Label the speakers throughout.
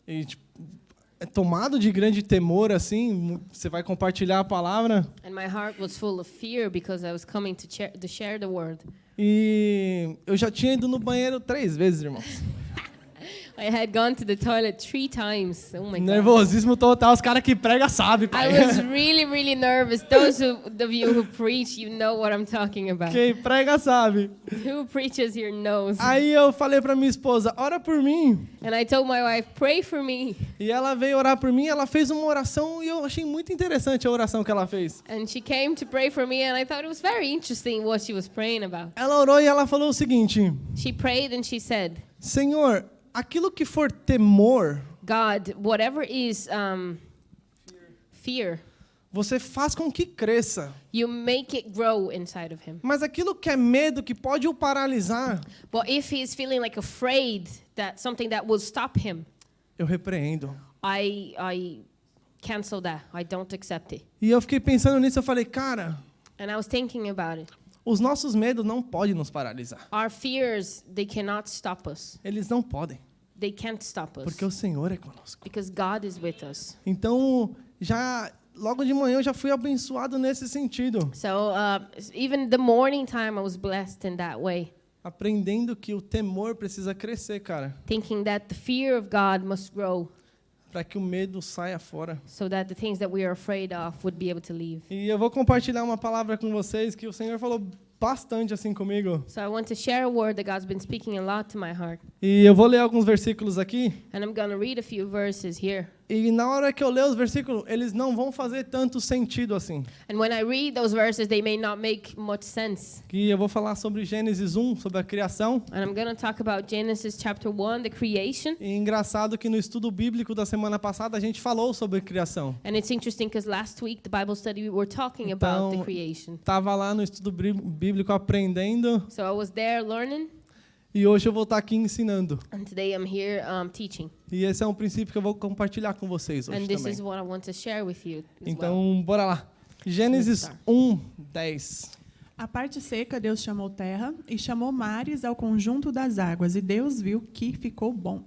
Speaker 1: e tipo, é tomado de grande temor, assim, você vai compartilhar a palavra.
Speaker 2: And my heart was full of fear because I was coming to share the word.
Speaker 1: E eu já tinha ido no banheiro 3 vezes, irmãos.
Speaker 2: I had gone to the toilet 3 times. Oh my God.
Speaker 1: Nervosismo total, os caras que pregam sabem, pai.
Speaker 2: I was really, really nervous. Those of you who preach, you know what I'm talking about.
Speaker 1: Quem prega sabe.
Speaker 2: Who preaches here knows.
Speaker 1: Aí eu falei pra minha esposa, ora por mim.
Speaker 2: And I told my wife, pray for me.
Speaker 1: E ela veio orar por mim, ela fez uma oração e eu achei muito interessante a oração que ela fez.
Speaker 2: And she came to pray for me, and I thought it was very interesting what she was praying about.
Speaker 1: Ela orou e ela falou o seguinte:
Speaker 2: She prayed and she said,
Speaker 1: Senhor, aquilo que for temor,
Speaker 2: God, whatever is fear,
Speaker 1: você faz com que cresça.
Speaker 2: you make it grow inside of him.
Speaker 1: Mas aquilo que é medo, que pode o paralisar,
Speaker 2: But if he's feeling like afraid that something that will stop him,
Speaker 1: eu repreendo.
Speaker 2: I cancel that. I don't accept it.
Speaker 1: E eu fiquei pensando nisso, eu falei, cara,
Speaker 2: And I was thinking about it.
Speaker 1: os nossos medos não podem nos paralisar.
Speaker 2: Our fears, they cannot stop us.
Speaker 1: Eles não podem,
Speaker 2: They can't stop us
Speaker 1: porque o Senhor é conosco.
Speaker 2: because God is with us.
Speaker 1: Então, já logo de manhã eu já fui abençoado nesse sentido,
Speaker 2: So even the morning time, I was blessed in that way,
Speaker 1: aprendendo que o temor precisa crescer, cara,
Speaker 2: thinking that the fear of God must grow
Speaker 1: para que o medo saia fora.
Speaker 2: so that the things that we are afraid of would be able to leave.
Speaker 1: E eu vou compartilhar uma palavra com vocês que o Senhor falou bastante assim comigo.
Speaker 2: So I want to share a word that God's been speaking a lot to my heart.
Speaker 1: E eu vou ler alguns versículos aqui.
Speaker 2: And I'm going to read a few verses here.
Speaker 1: E na hora que eu ler os versículos, eles não vão fazer tanto sentido assim.
Speaker 2: And when I read those verses, they may not make much sense.
Speaker 1: Que eu vou falar sobre Gênesis 1, sobre a criação.
Speaker 2: And I'm going to talk about Genesis chapter 1, the creation.
Speaker 1: E engraçado que no estudo bíblico da semana passada a gente falou sobre criação.
Speaker 2: And it's interesting because last week, the Bible study, we were talking about the creation.
Speaker 1: Tava lá no estudo bíblico aprendendo
Speaker 2: So I was there learning,
Speaker 1: e hoje eu vou estar aqui ensinando.
Speaker 2: and today I'm here teaching.
Speaker 1: E esse é um princípio que eu vou compartilhar com vocês hoje
Speaker 2: And this
Speaker 1: também.
Speaker 2: is what I want to share with you as well.
Speaker 1: Então, bora lá. Gênesis 1:10.
Speaker 3: A parte seca Deus chamou terra e chamou mares ao conjunto das águas, e Deus viu que ficou bom.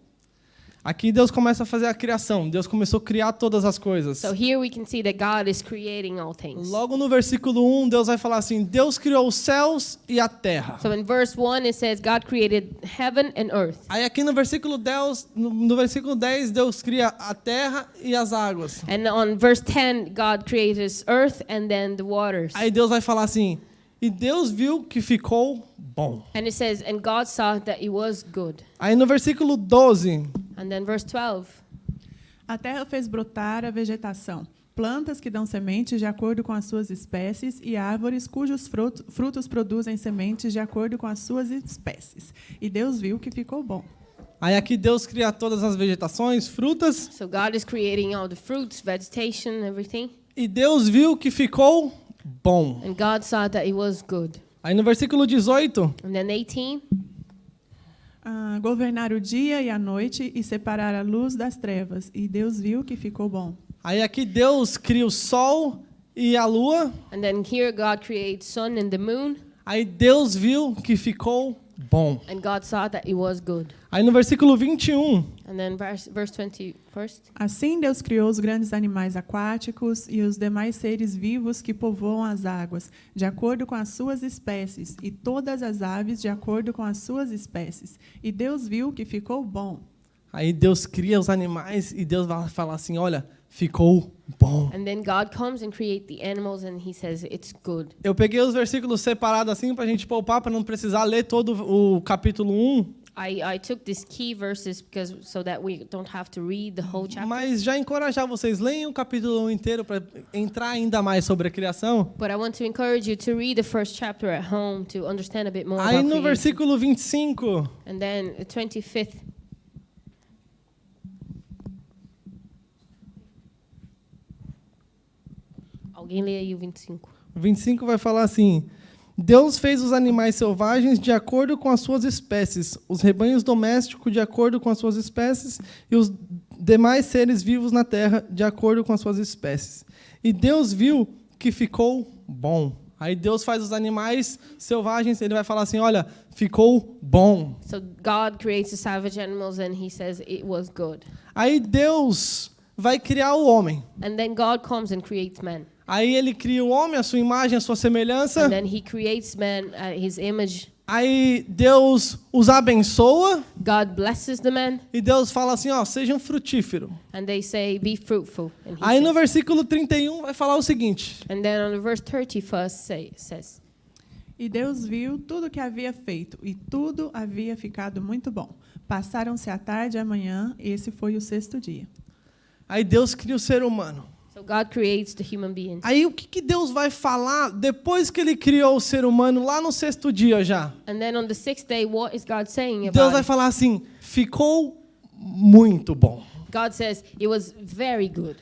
Speaker 1: Aqui Deus começa a fazer a criação. Deus começou a criar todas as coisas.
Speaker 2: So here we can see that God is creating all things.
Speaker 1: Logo no versículo 1, Deus vai falar assim: Deus criou os céus e a terra.
Speaker 2: So in verse 1, it says God created heaven and earth.
Speaker 1: Aí aqui no versículo 10, Deus cria a terra e as águas.
Speaker 2: And on verse 10, God created earth and then the waters.
Speaker 1: Aí Deus vai falar assim: e Deus viu que ficou bom.
Speaker 2: And it says, and God saw that it was good.
Speaker 1: Aí no versículo 12,
Speaker 2: And then verse 12,
Speaker 3: A terra fez brotar a vegetação, plantas que dão sementes de acordo com as suas espécies e árvores cujos frutos produzem sementes de acordo com as suas espécies. E Deus viu que ficou bom.
Speaker 1: aí aqui Deus cria todas as vegetações, frutas,
Speaker 2: so God is creating all the fruits, vegetation, everything.
Speaker 1: e Deus viu que ficou bom.
Speaker 2: And God saw that it was good.
Speaker 1: Aí no versículo 18,
Speaker 2: And then 18,
Speaker 3: Governar o dia e a noite e separar a luz das trevas. E Deus viu que ficou bom.
Speaker 1: aí aqui Deus cria o sol e a lua,
Speaker 2: and then here God creates sun and the moon.
Speaker 1: aí Deus viu que ficou bom.
Speaker 2: And God saw that it was good.
Speaker 1: Aí no versículo 21,
Speaker 2: And then verse 21st.
Speaker 3: Assim Deus criou os grandes animais aquáticos e os demais seres vivos que povoam as águas, de acordo com as suas espécies, e todas as aves de acordo com as suas espécies. E Deus viu que ficou bom.
Speaker 1: aí Deus cria os animais e Deus vai falar assim: olha, ficou bom.
Speaker 2: And then God comes and creates the animals and he says it's good.
Speaker 1: Eu peguei os versículos separados assim para a gente poupar, para não precisar ler todo o capítulo 1,
Speaker 2: I took these key verses because so that we don't have to read the whole chapter.
Speaker 1: mas já encorajar vocês, leiam o capítulo 1 inteiro para entrar ainda mais sobre a criação.
Speaker 2: But I want to encourage you to read the first chapter at home to understand a bit more
Speaker 1: Aí
Speaker 2: about
Speaker 1: no
Speaker 2: creation.
Speaker 1: versículo 25,
Speaker 2: And then the 25th. Alguém lê aí o 25.
Speaker 1: o 25 vai falar assim: Deus fez os animais selvagens de acordo com as suas espécies, os rebanhos domésticos de acordo com as suas espécies e os demais seres vivos na terra de acordo com as suas espécies. E Deus viu que ficou bom. Aí Deus faz os animais selvagens, ele vai falar assim, olha, ficou bom.
Speaker 2: So God creates the savage animals and he says it was good.
Speaker 1: Aí Deus vai criar o homem.
Speaker 2: And then God comes and creates man.
Speaker 1: Aí ele cria o homem, a sua imagem, a sua semelhança.
Speaker 2: And then he creates man his image.
Speaker 1: Aí Deus os abençoa
Speaker 2: God blesses the man
Speaker 1: e Deus fala assim, ó, sejam frutíferos.
Speaker 2: and they say be fruitful. And, he
Speaker 1: Aí no
Speaker 2: says,
Speaker 1: versículo 31 vai falar o seguinte.
Speaker 2: and then on the verse 31 says,
Speaker 3: E Deus viu tudo o que havia feito, e tudo havia ficado muito bom. Passaram-se a tarde e a manhã, e esse foi o 6º dia.
Speaker 1: Aí Deus cria o ser humano.
Speaker 2: so God creates the human being.
Speaker 1: Aí o que Deus vai falar depois que ele criou o ser humano lá no 6º dia já?
Speaker 2: And then on the 6th day, what is God saying
Speaker 1: Deus
Speaker 2: about
Speaker 1: vai
Speaker 2: it?
Speaker 1: falar assim, ficou muito bom.
Speaker 2: God says it was very good.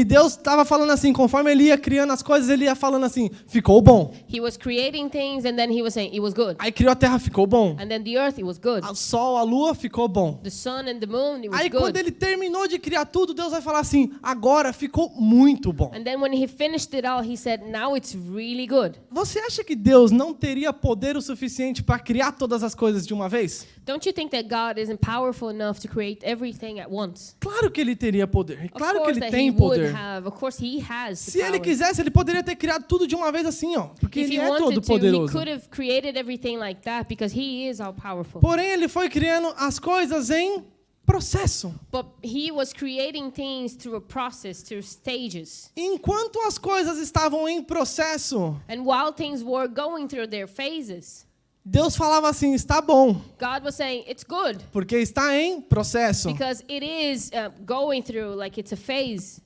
Speaker 1: Deus estava falando assim, conforme ele ia criando as coisas, ele ia falando assim, ficou bom.
Speaker 2: He was creating things and then he was saying it was good.
Speaker 1: Aí criou a terra, ficou bom.
Speaker 2: And then the earth, it was good.
Speaker 1: O sol, a lua, ficou bom.
Speaker 2: The sun and the moon, it was
Speaker 1: Aí quando
Speaker 2: good.
Speaker 1: ele terminou de criar tudo, Deus vai falar assim, agora ficou muito bom.
Speaker 2: And then when he finished it all, he said, now it's really good.
Speaker 1: Você acha que Deus não teria poder o suficiente para criar todas as coisas de uma vez?
Speaker 2: Don't you think that God isn't powerful enough to create everything at once?
Speaker 1: Claro que ele teria poder.
Speaker 2: Of
Speaker 1: Claro que
Speaker 2: course
Speaker 1: ele
Speaker 2: that he
Speaker 1: tem
Speaker 2: would
Speaker 1: poder.
Speaker 2: have. Of course he has the
Speaker 1: Se ele
Speaker 2: power.
Speaker 1: quisesse, ele poderia ter criado tudo de uma vez assim, ó, porque
Speaker 2: If
Speaker 1: ele
Speaker 2: he
Speaker 1: é todo
Speaker 2: wanted to, he
Speaker 1: poderoso.
Speaker 2: could have created everything like that because he is all powerful.
Speaker 1: Porém, ele foi criando as coisas em processo.
Speaker 2: But he was creating things through a process, through stages.
Speaker 1: Enquanto as coisas estavam em processo,
Speaker 2: And while things were going through their phases,
Speaker 1: Deus falava assim, está bom,
Speaker 2: God was saying, it's good
Speaker 1: porque está em processo.
Speaker 2: because it is going through, like it's a phase.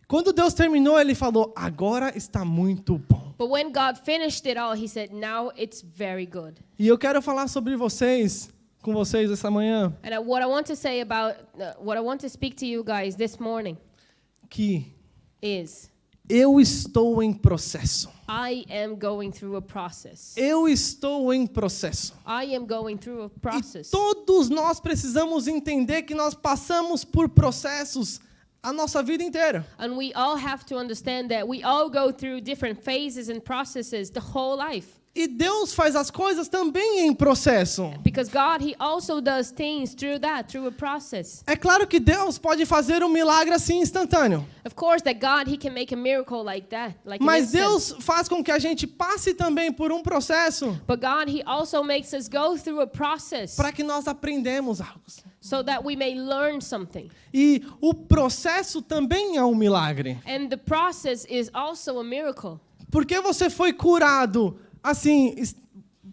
Speaker 1: Quando Deus terminou, ele falou, agora está muito bom.
Speaker 2: But when God finished it all, he said, now it's very good.
Speaker 1: E eu quero falar sobre vocês, com vocês essa manhã,
Speaker 2: And what I want to say about, what I want to speak to you guys this morning
Speaker 1: que
Speaker 2: is,
Speaker 1: eu estou em processo.
Speaker 2: I am going through a process.
Speaker 1: Eu estou em processo.
Speaker 2: I am going through a
Speaker 1: E
Speaker 2: process.
Speaker 1: todos nós precisamos entender que nós passamos por processos a nossa vida inteira.
Speaker 2: And we all have to understand that we all go through different phases and processes the whole life.
Speaker 1: E Deus faz as coisas também em processo.
Speaker 2: Because God, he also does things through that, through a process.
Speaker 1: É claro que Deus pode fazer um milagre assim instantâneo.
Speaker 2: Of course that God, he can make a miracle like that, like an
Speaker 1: Mas
Speaker 2: instant.
Speaker 1: Deus faz com que a gente passe também por um processo
Speaker 2: But God, he also makes us go through a process
Speaker 1: para que nós aprendamos algo.
Speaker 2: so that we may learn something.
Speaker 1: E o processo também é um milagre.
Speaker 2: And the process is also a miracle.
Speaker 1: Porque você foi curado assim,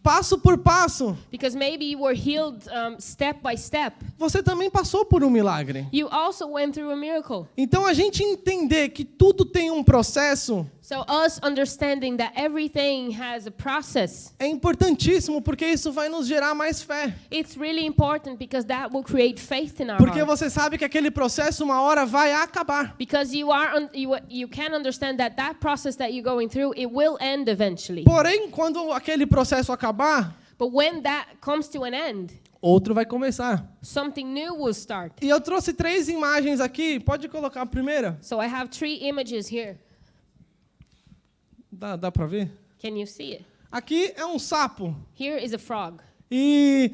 Speaker 1: passo por passo.
Speaker 2: Because maybe you were healed step by step.
Speaker 1: Você também passou por um milagre.
Speaker 2: You also went through a miracle.
Speaker 1: Então a gente entender que tudo tem um processo
Speaker 2: So us understanding that everything has a process,
Speaker 1: é importantíssimo, porque isso vai nos gerar mais fé.
Speaker 2: it's really important because that will create faith in our
Speaker 1: Porque
Speaker 2: heart.
Speaker 1: você sabe que aquele processo uma hora vai acabar.
Speaker 2: Because you can understand that that process that you're going through, it will end eventually.
Speaker 1: Porém, quando aquele processo acabar,
Speaker 2: But when that comes to an end,
Speaker 1: outro vai começar.
Speaker 2: something new will start.
Speaker 1: E eu trouxe 3 imagens aqui. Pode colocar a primeira?
Speaker 2: So I have 3 images here.
Speaker 1: Dá para ver?
Speaker 2: Can you see it?
Speaker 1: Aqui é um sapo.
Speaker 2: Here is a frog.
Speaker 1: E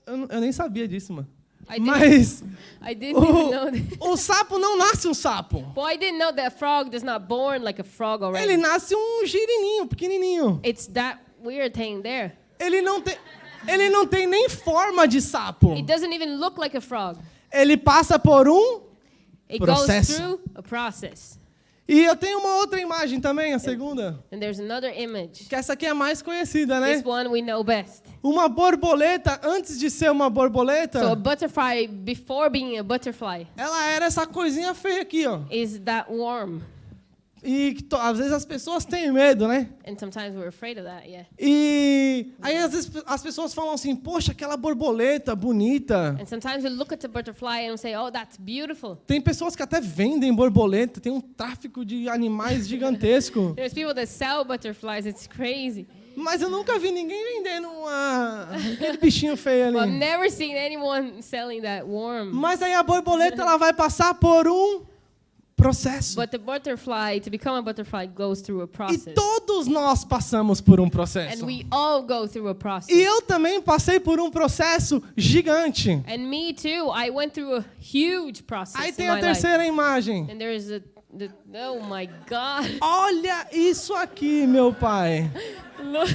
Speaker 1: eu nem sabia disso, mano.
Speaker 2: I didn't,
Speaker 1: Mas
Speaker 2: I didn't even know that.
Speaker 1: o sapo não nasce um sapo.
Speaker 2: Well, I didn't know that a frog is not born like a frog already.
Speaker 1: Ele nasce um girininho, pequenininho.
Speaker 2: It's that weird thing there.
Speaker 1: Ele não tem nem forma de sapo.
Speaker 2: It doesn't even look like a frog.
Speaker 1: Ele passa por um
Speaker 2: It
Speaker 1: processo.
Speaker 2: goes through a process.
Speaker 1: E eu tenho uma outra imagem também, a segunda.
Speaker 2: And there's another image.
Speaker 1: Que essa aqui é a mais conhecida,
Speaker 2: This
Speaker 1: né?
Speaker 2: one we know best.
Speaker 1: Uma borboleta, antes de ser uma
Speaker 2: So a
Speaker 1: borboleta,
Speaker 2: butterfly, before being a butterfly,
Speaker 1: ela era essa coisinha feia aqui, ó.
Speaker 2: is that worm.
Speaker 1: E que às vezes as pessoas têm medo, né?
Speaker 2: And sometimes we're afraid of that, yeah.
Speaker 1: E aí às vezes as pessoas falam assim, poxa, aquela borboleta bonita.
Speaker 2: And sometimes we look at the butterfly and we say, oh, that's beautiful.
Speaker 1: Tem pessoas que até vendem borboleta, tem um tráfico de animais gigantesco.
Speaker 2: There's people that sell butterflies, it's crazy.
Speaker 1: Mas eu nunca vi ninguém vendendo aquele bichinho feio
Speaker 2: Well, I've
Speaker 1: ali.
Speaker 2: never seen anyone selling that worm.
Speaker 1: Mas aí a borboleta ela vai passar por um processo.
Speaker 2: But the butterfly, to become a butterfly, goes through a
Speaker 1: E
Speaker 2: process.
Speaker 1: todos nós passamos por um
Speaker 2: And
Speaker 1: processo.
Speaker 2: we all go through a process.
Speaker 1: E eu também passei por um processo gigante.
Speaker 2: And me too. I went through a huge process
Speaker 1: Aí
Speaker 2: in
Speaker 1: tem a
Speaker 2: my life.
Speaker 1: terceira imagem.
Speaker 2: And there is oh my God.
Speaker 1: Olha isso aqui, meu pai.
Speaker 2: Look,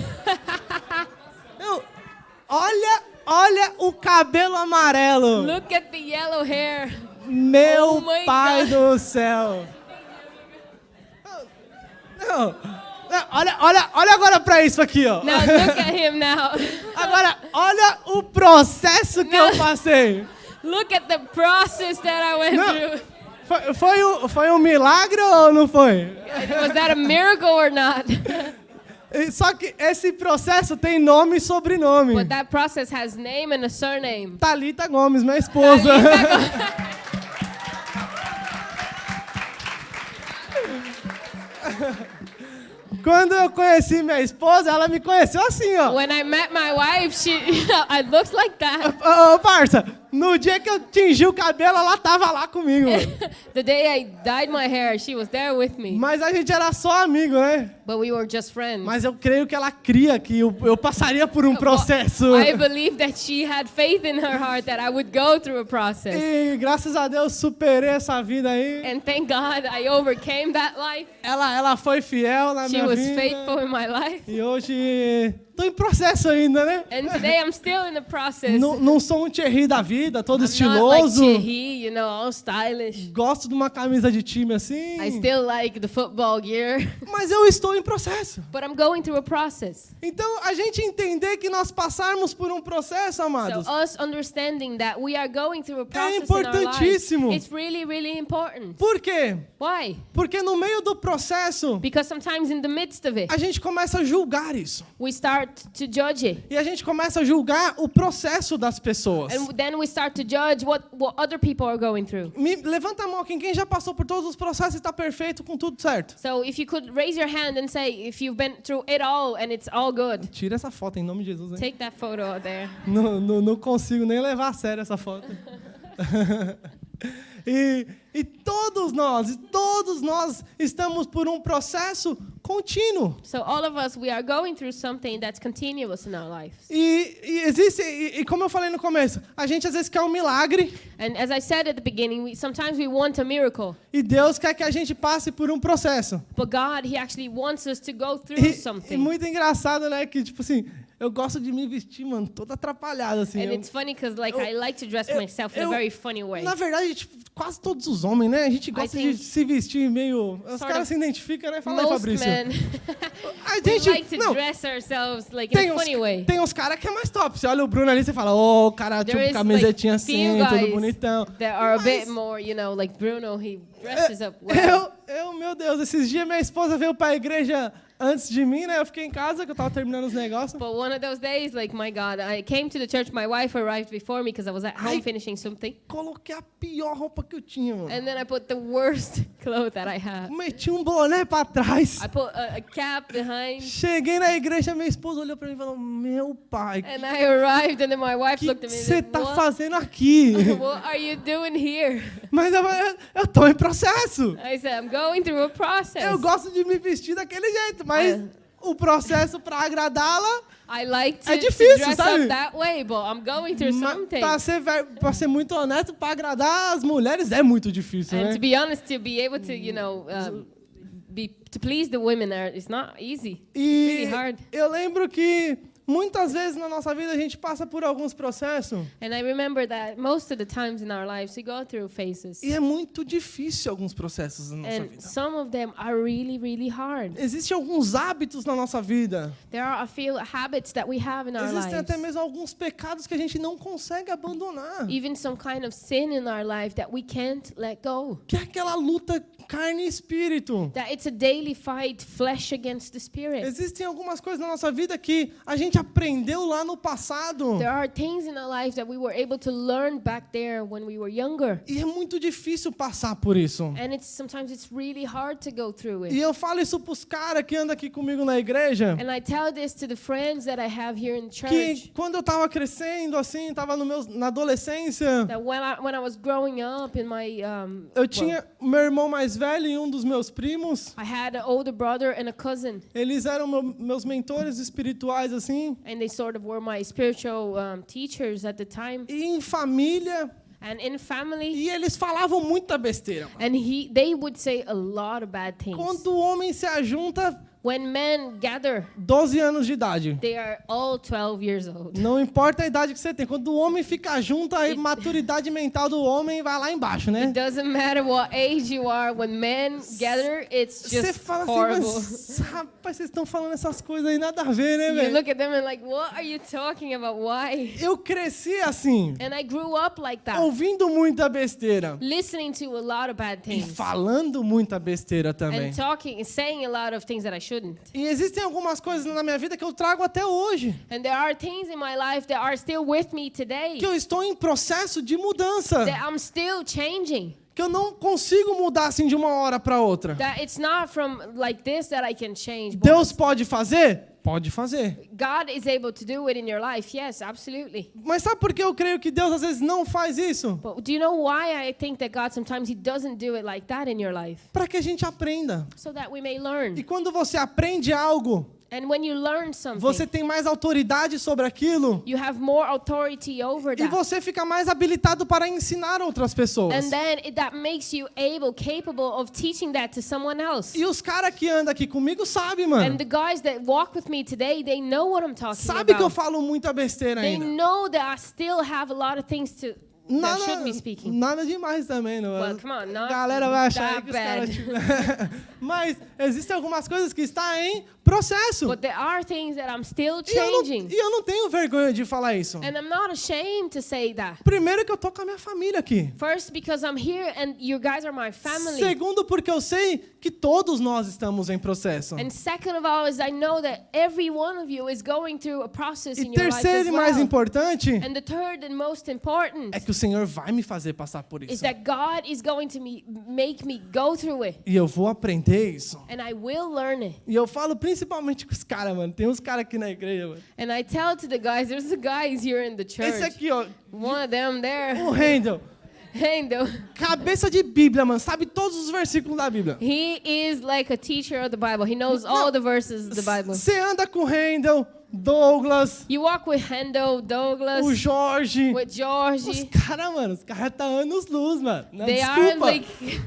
Speaker 1: Olha o cabelo amarelo.
Speaker 2: look at the yellow hair.
Speaker 1: Meu
Speaker 2: Oh my
Speaker 1: pai
Speaker 2: God.
Speaker 1: do céu. Não. Olha agora pra isso aqui, ó.
Speaker 2: Now look at him now.
Speaker 1: Agora, olha o processo que eu
Speaker 2: Não.
Speaker 1: passei.
Speaker 2: Look at the process that I went
Speaker 1: Não.
Speaker 2: through.
Speaker 1: Foi um milagre ou não foi?
Speaker 2: Was that a miracle or not?
Speaker 1: Só que esse processo tem nome e sobrenome.
Speaker 2: But that process has name and a surname.
Speaker 1: Thalita Gomes, minha esposa. Quando eu conheci minha esposa, ela me conheceu assim, ó.
Speaker 2: When I met my wife, I looked like that.
Speaker 1: Ô, parça, no dia que eu tingi o cabelo, ela tava lá comigo.
Speaker 2: The day I dyed my hair, she was there with me.
Speaker 1: Mas a gente era só amigo, né?
Speaker 2: But we were just friends.
Speaker 1: Mas eu creio que ela cria que eu passaria por um processo.
Speaker 2: I believe that she had faith in her heart that I would go through a process.
Speaker 1: E graças a Deus superei essa vida aí.
Speaker 2: And thank God I overcame that life.
Speaker 1: Ela foi fiel na
Speaker 2: She
Speaker 1: minha
Speaker 2: was
Speaker 1: vida.
Speaker 2: faithful in my life.
Speaker 1: E hoje tô em processo ainda, né?
Speaker 2: And today I'm still in the process.
Speaker 1: Não sou um Thierry da vida, todo
Speaker 2: I'm not like
Speaker 1: estiloso.
Speaker 2: Thierry, all stylish.
Speaker 1: Gosto de uma camisa de time assim.
Speaker 2: I still like the football gear.
Speaker 1: Mas eu estou em processo.
Speaker 2: But I'm going through a process.
Speaker 1: Então, a gente entender que nós passarmos por um processo,
Speaker 2: So
Speaker 1: amados,
Speaker 2: us understanding that we are going through a process in our life,
Speaker 1: importantíssimo.
Speaker 2: it's really, really important.
Speaker 1: por quê?
Speaker 2: Why?
Speaker 1: Porque no meio do processo,
Speaker 2: Because sometimes in the midst of it,
Speaker 1: a gente começa a julgar isso.
Speaker 2: we start to judge it.
Speaker 1: E a gente começa a julgar o processo das pessoas.
Speaker 2: And then we start to judge what other people are going through.
Speaker 1: Levanta a mão aqui, quem já passou por todos os processos e está perfeito com tudo certo.
Speaker 2: So if you could raise your hand and say if you've been through it all and it's all good.
Speaker 1: Tira essa foto em nome de Jesus, hein?
Speaker 2: Take that photo out there.
Speaker 1: Não consigo nem levar a sério essa foto. E todos nós estamos por um processo contínuo.
Speaker 2: So all of us, we are going through something that's continuous in our lives.
Speaker 1: E existe, e como eu falei no começo, a gente às vezes quer um milagre
Speaker 2: And as I said at the beginning, sometimes we want a miracle.
Speaker 1: e Deus quer que a gente passe por um processo.
Speaker 2: But God, He actually wants us to go through
Speaker 1: E
Speaker 2: something.
Speaker 1: muito engraçado, né, que tipo assim, eu gosto de me vestir, mano, todo atrapalhado assim.
Speaker 2: And it's funny because I like to dress myself in a very funny way.
Speaker 1: Na verdade, tipo, quase todos os homens, né? A gente gosta de
Speaker 2: think
Speaker 1: se vestir meio... Os
Speaker 2: sort
Speaker 1: caras
Speaker 2: of
Speaker 1: se identificam, né? Fala aí,
Speaker 2: Most
Speaker 1: Fabrício.
Speaker 2: men,
Speaker 1: A
Speaker 2: we
Speaker 1: gente...
Speaker 2: like to
Speaker 1: não,
Speaker 2: dress ourselves like in
Speaker 1: tem
Speaker 2: a funny way.
Speaker 1: uns caras que é mais top. Você olha o Bruno ali e você fala, ô, cara,
Speaker 2: There
Speaker 1: tipo,
Speaker 2: is,
Speaker 1: camisetinha
Speaker 2: like, few
Speaker 1: assim, todo
Speaker 2: guys
Speaker 1: bonitão.
Speaker 2: That are a bit
Speaker 1: Mas-
Speaker 2: more, like Bruno, he dresses up well.
Speaker 1: Meu Deus, esses dias minha esposa veio pra igreja antes de mim, né? Eu fiquei em casa, que eu tava terminando os negócios.
Speaker 2: But one of those days, like, my God, I came to the church, my wife arrived before me because I was at home
Speaker 1: Ai.
Speaker 2: finishing something.
Speaker 1: Coloquei a pior roupa que eu tinha, mano.
Speaker 2: And then I put the worst clothes that I had.
Speaker 1: Meti um boné pra trás.
Speaker 2: I put a cap behind.
Speaker 1: Cheguei na igreja, minha esposa olhou pra mim e falou, meu pai,
Speaker 2: And I arrived, and then my
Speaker 1: o
Speaker 2: wife
Speaker 1: que
Speaker 2: looked at me and
Speaker 1: você
Speaker 2: said,
Speaker 1: tá fazendo aqui?
Speaker 2: What are you doing here?
Speaker 1: Mas eu tô em processo.
Speaker 2: I said, I'm going through a process.
Speaker 1: Eu gosto de me vestir daquele jeito, mas o processo pra agradá-la,
Speaker 2: I like to,
Speaker 1: É difícil,
Speaker 2: to dress
Speaker 1: sabe?
Speaker 2: up that way, but I'm going through something.
Speaker 1: pra ser muito honesto, pra agradar as mulheres é muito difícil,
Speaker 2: And
Speaker 1: né?
Speaker 2: to be honest, to be able to, to please the women, it's not easy. It's
Speaker 1: E
Speaker 2: really hard.
Speaker 1: eu lembro que muitas vezes na nossa vida a gente passa por alguns processos
Speaker 2: And I remember that most of the times in our lives, we go through phases.
Speaker 1: e é muito difícil alguns processos na nossa
Speaker 2: And
Speaker 1: vida.
Speaker 2: some of them are really, really hard.
Speaker 1: Existem alguns hábitos na nossa vida.
Speaker 2: There are a few habits that we have in our
Speaker 1: Existem
Speaker 2: lives.
Speaker 1: até mesmo alguns pecados que a gente não consegue abandonar.
Speaker 2: Even some kind of sin in our life that we can't let go.
Speaker 1: Que é aquela luta carne e espírito.
Speaker 2: That it's a daily fight, flesh against the spirit.
Speaker 1: Existem algumas coisas na nossa vida que a gente gente aprendeu lá no passado.
Speaker 2: There are things in our life that we were able to learn back there when we were younger.
Speaker 1: E é muito difícil passar por isso.
Speaker 2: And sometimes it's really hard to go through
Speaker 1: E
Speaker 2: it.
Speaker 1: eu falo isso pros caras que andam aqui comigo na igreja,
Speaker 2: And I tell this to the friends that I have here in
Speaker 1: que
Speaker 2: church,
Speaker 1: quando eu tava crescendo, assim, tava na adolescência,
Speaker 2: that when I was growing up in my
Speaker 1: eu tinha meu irmão mais velho e um dos meus primos.
Speaker 2: I had an older brother and a cousin,
Speaker 1: Eles eram meus mentores espirituais, assim.
Speaker 2: and they sort of were my spiritual teachers at the time.
Speaker 1: E em família.
Speaker 2: And in family,
Speaker 1: E eles falavam muita besteira. Mano.
Speaker 2: and they would say a lot of bad things.
Speaker 1: Quando o homem se ajunta,
Speaker 2: When men gather,
Speaker 1: 12 anos de idade.
Speaker 2: they are all 12 years old.
Speaker 1: Não importa a idade que você tem. Quando o homem fica junto, a maturidade mental do homem vai lá embaixo, né?
Speaker 2: It doesn't matter what age you are. When men gather, it's
Speaker 1: Você
Speaker 2: just
Speaker 1: fala assim,
Speaker 2: horrible.
Speaker 1: mas, rapaz, vocês estão falando essas coisas aí, nada a ver, né,
Speaker 2: You
Speaker 1: velho?
Speaker 2: look at them and like, what are you talking about? Why?
Speaker 1: Eu cresci assim,
Speaker 2: And I grew up like that,
Speaker 1: ouvindo muita besteira.
Speaker 2: listening to a lot of bad
Speaker 1: E
Speaker 2: things,
Speaker 1: falando muita besteira também.
Speaker 2: and talking and saying a lot of things that I shouldn't.
Speaker 1: E existem algumas coisas na minha vida que eu trago até hoje.
Speaker 2: And there are things in my life that are still with me today,
Speaker 1: Que eu estou em processo de mudança.
Speaker 2: that I'm still changing.
Speaker 1: Que eu não consigo mudar assim de uma hora para outra.
Speaker 2: That it's not from like this that I can change. But
Speaker 1: Deus pode fazer? Pode fazer.
Speaker 2: God is able to do it in your life. Yes, absolutely.
Speaker 1: Mas sabe por que eu creio que Deus às vezes não faz isso?
Speaker 2: But do you know why I think that God sometimes He doesn't do it like that in your life?
Speaker 1: Para que a gente aprenda.
Speaker 2: So that we may learn.
Speaker 1: E quando você aprende algo,
Speaker 2: And when you learn
Speaker 1: você
Speaker 2: something,
Speaker 1: tem mais autoridade sobre aquilo.
Speaker 2: you have more authority over
Speaker 1: E
Speaker 2: that.
Speaker 1: você fica mais habilitado para ensinar outras pessoas.
Speaker 2: And then that makes you capable of teaching that to someone else.
Speaker 1: E os caras que andam aqui comigo sabem,
Speaker 2: And
Speaker 1: mano.
Speaker 2: the guys that walk with me today, they know what I'm talking
Speaker 1: Sabe que eu
Speaker 2: about.
Speaker 1: falo muita besteira
Speaker 2: They
Speaker 1: ainda.
Speaker 2: know that I still have a lot of things that should be speaking.
Speaker 1: Nada demais também, não.
Speaker 2: Well, come on,
Speaker 1: A
Speaker 2: not
Speaker 1: galera vai achar aí
Speaker 2: that
Speaker 1: que os caras...
Speaker 2: bad.
Speaker 1: tipo- Mas existem algumas coisas que estão em processo.
Speaker 2: But there are things that I'm still
Speaker 1: E
Speaker 2: changing.
Speaker 1: eu não tenho vergonha de falar isso.
Speaker 2: And I'm not ashamed to say that.
Speaker 1: Primeiro que eu tô com a minha família aqui.
Speaker 2: First, because I'm here and you guys are my family.
Speaker 1: Segundo, porque eu sei que todos nós estamos em processo.
Speaker 2: And second of all is I know that every one of you is going through a process
Speaker 1: E
Speaker 2: in your life
Speaker 1: terceiro
Speaker 2: as
Speaker 1: e mais
Speaker 2: well.
Speaker 1: importante
Speaker 2: And the third and most important
Speaker 1: é que o Senhor vai me fazer passar por
Speaker 2: is
Speaker 1: isso.
Speaker 2: that God is going to make me go through it.
Speaker 1: E eu vou aprender isso.
Speaker 2: And I will learn it.
Speaker 1: E eu falo principalmente com os caras, mano. Tem uns caras aqui na igreja, mano.
Speaker 2: And I tell to the guys, there's the guys here in the church.
Speaker 1: Esse aqui, ó.
Speaker 2: One of them there.
Speaker 1: O Rendel.
Speaker 2: Handel.
Speaker 1: Cabeça de Bíblia, mano. Sabe todos os versículos da Bíblia.
Speaker 2: He is like a teacher of the Bible. He knows all the verses of the Bible.
Speaker 1: Você anda com o Rendel, Douglas,
Speaker 2: You walk with Handel, Douglas,
Speaker 1: o Jorge.
Speaker 2: with
Speaker 1: Os
Speaker 2: George.
Speaker 1: caras, mano, os caras tá anos luz, mano. Não,
Speaker 2: They are
Speaker 1: desculpa.
Speaker 2: like,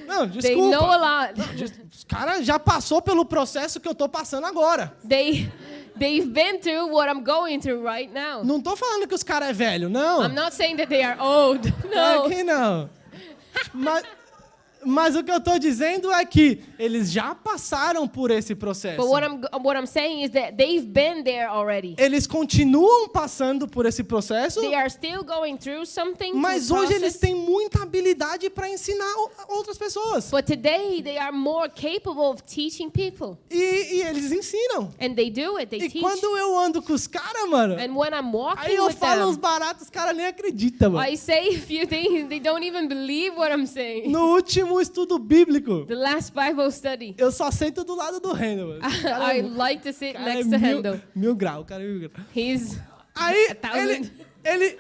Speaker 1: Não,
Speaker 2: they know a
Speaker 1: desculpa.
Speaker 2: lot.
Speaker 1: Os caras já passou pelo processo que eu tô passando agora.
Speaker 2: They've been through what I'm going through right now.
Speaker 1: Não tô falando que os caras é velho, não.
Speaker 2: I'm not saying that they are old.
Speaker 1: É
Speaker 2: No.
Speaker 1: que não. Mas o que eu tô dizendo é que eles já passaram por esse processo.
Speaker 2: But what I'm saying is that they've been there already.
Speaker 1: Eles continuam passando por esse processo,
Speaker 2: They are still going through something.
Speaker 1: mas
Speaker 2: to
Speaker 1: hoje eles
Speaker 2: process.
Speaker 1: têm muita habilidade para ensinar outras pessoas.
Speaker 2: But today they are more capable of teaching people.
Speaker 1: E eles ensinam.
Speaker 2: And they do it. They
Speaker 1: E
Speaker 2: teach.
Speaker 1: quando eu ando com os caras, mano,
Speaker 2: And when I'm walking
Speaker 1: aí eu
Speaker 2: with
Speaker 1: falo os
Speaker 2: them,
Speaker 1: baratos, os caras nem acreditam, mano.
Speaker 2: I say a few things. They don't even believe what I'm saying.
Speaker 1: No último estudo bíblico,
Speaker 2: The last Bible study,
Speaker 1: eu só sento do lado do Rendel, mano. O cara
Speaker 2: I like to sit
Speaker 1: cara
Speaker 2: next to Handel.
Speaker 1: mil grau, o cara é mil grau.
Speaker 2: He's
Speaker 1: Aí,
Speaker 2: 1,000.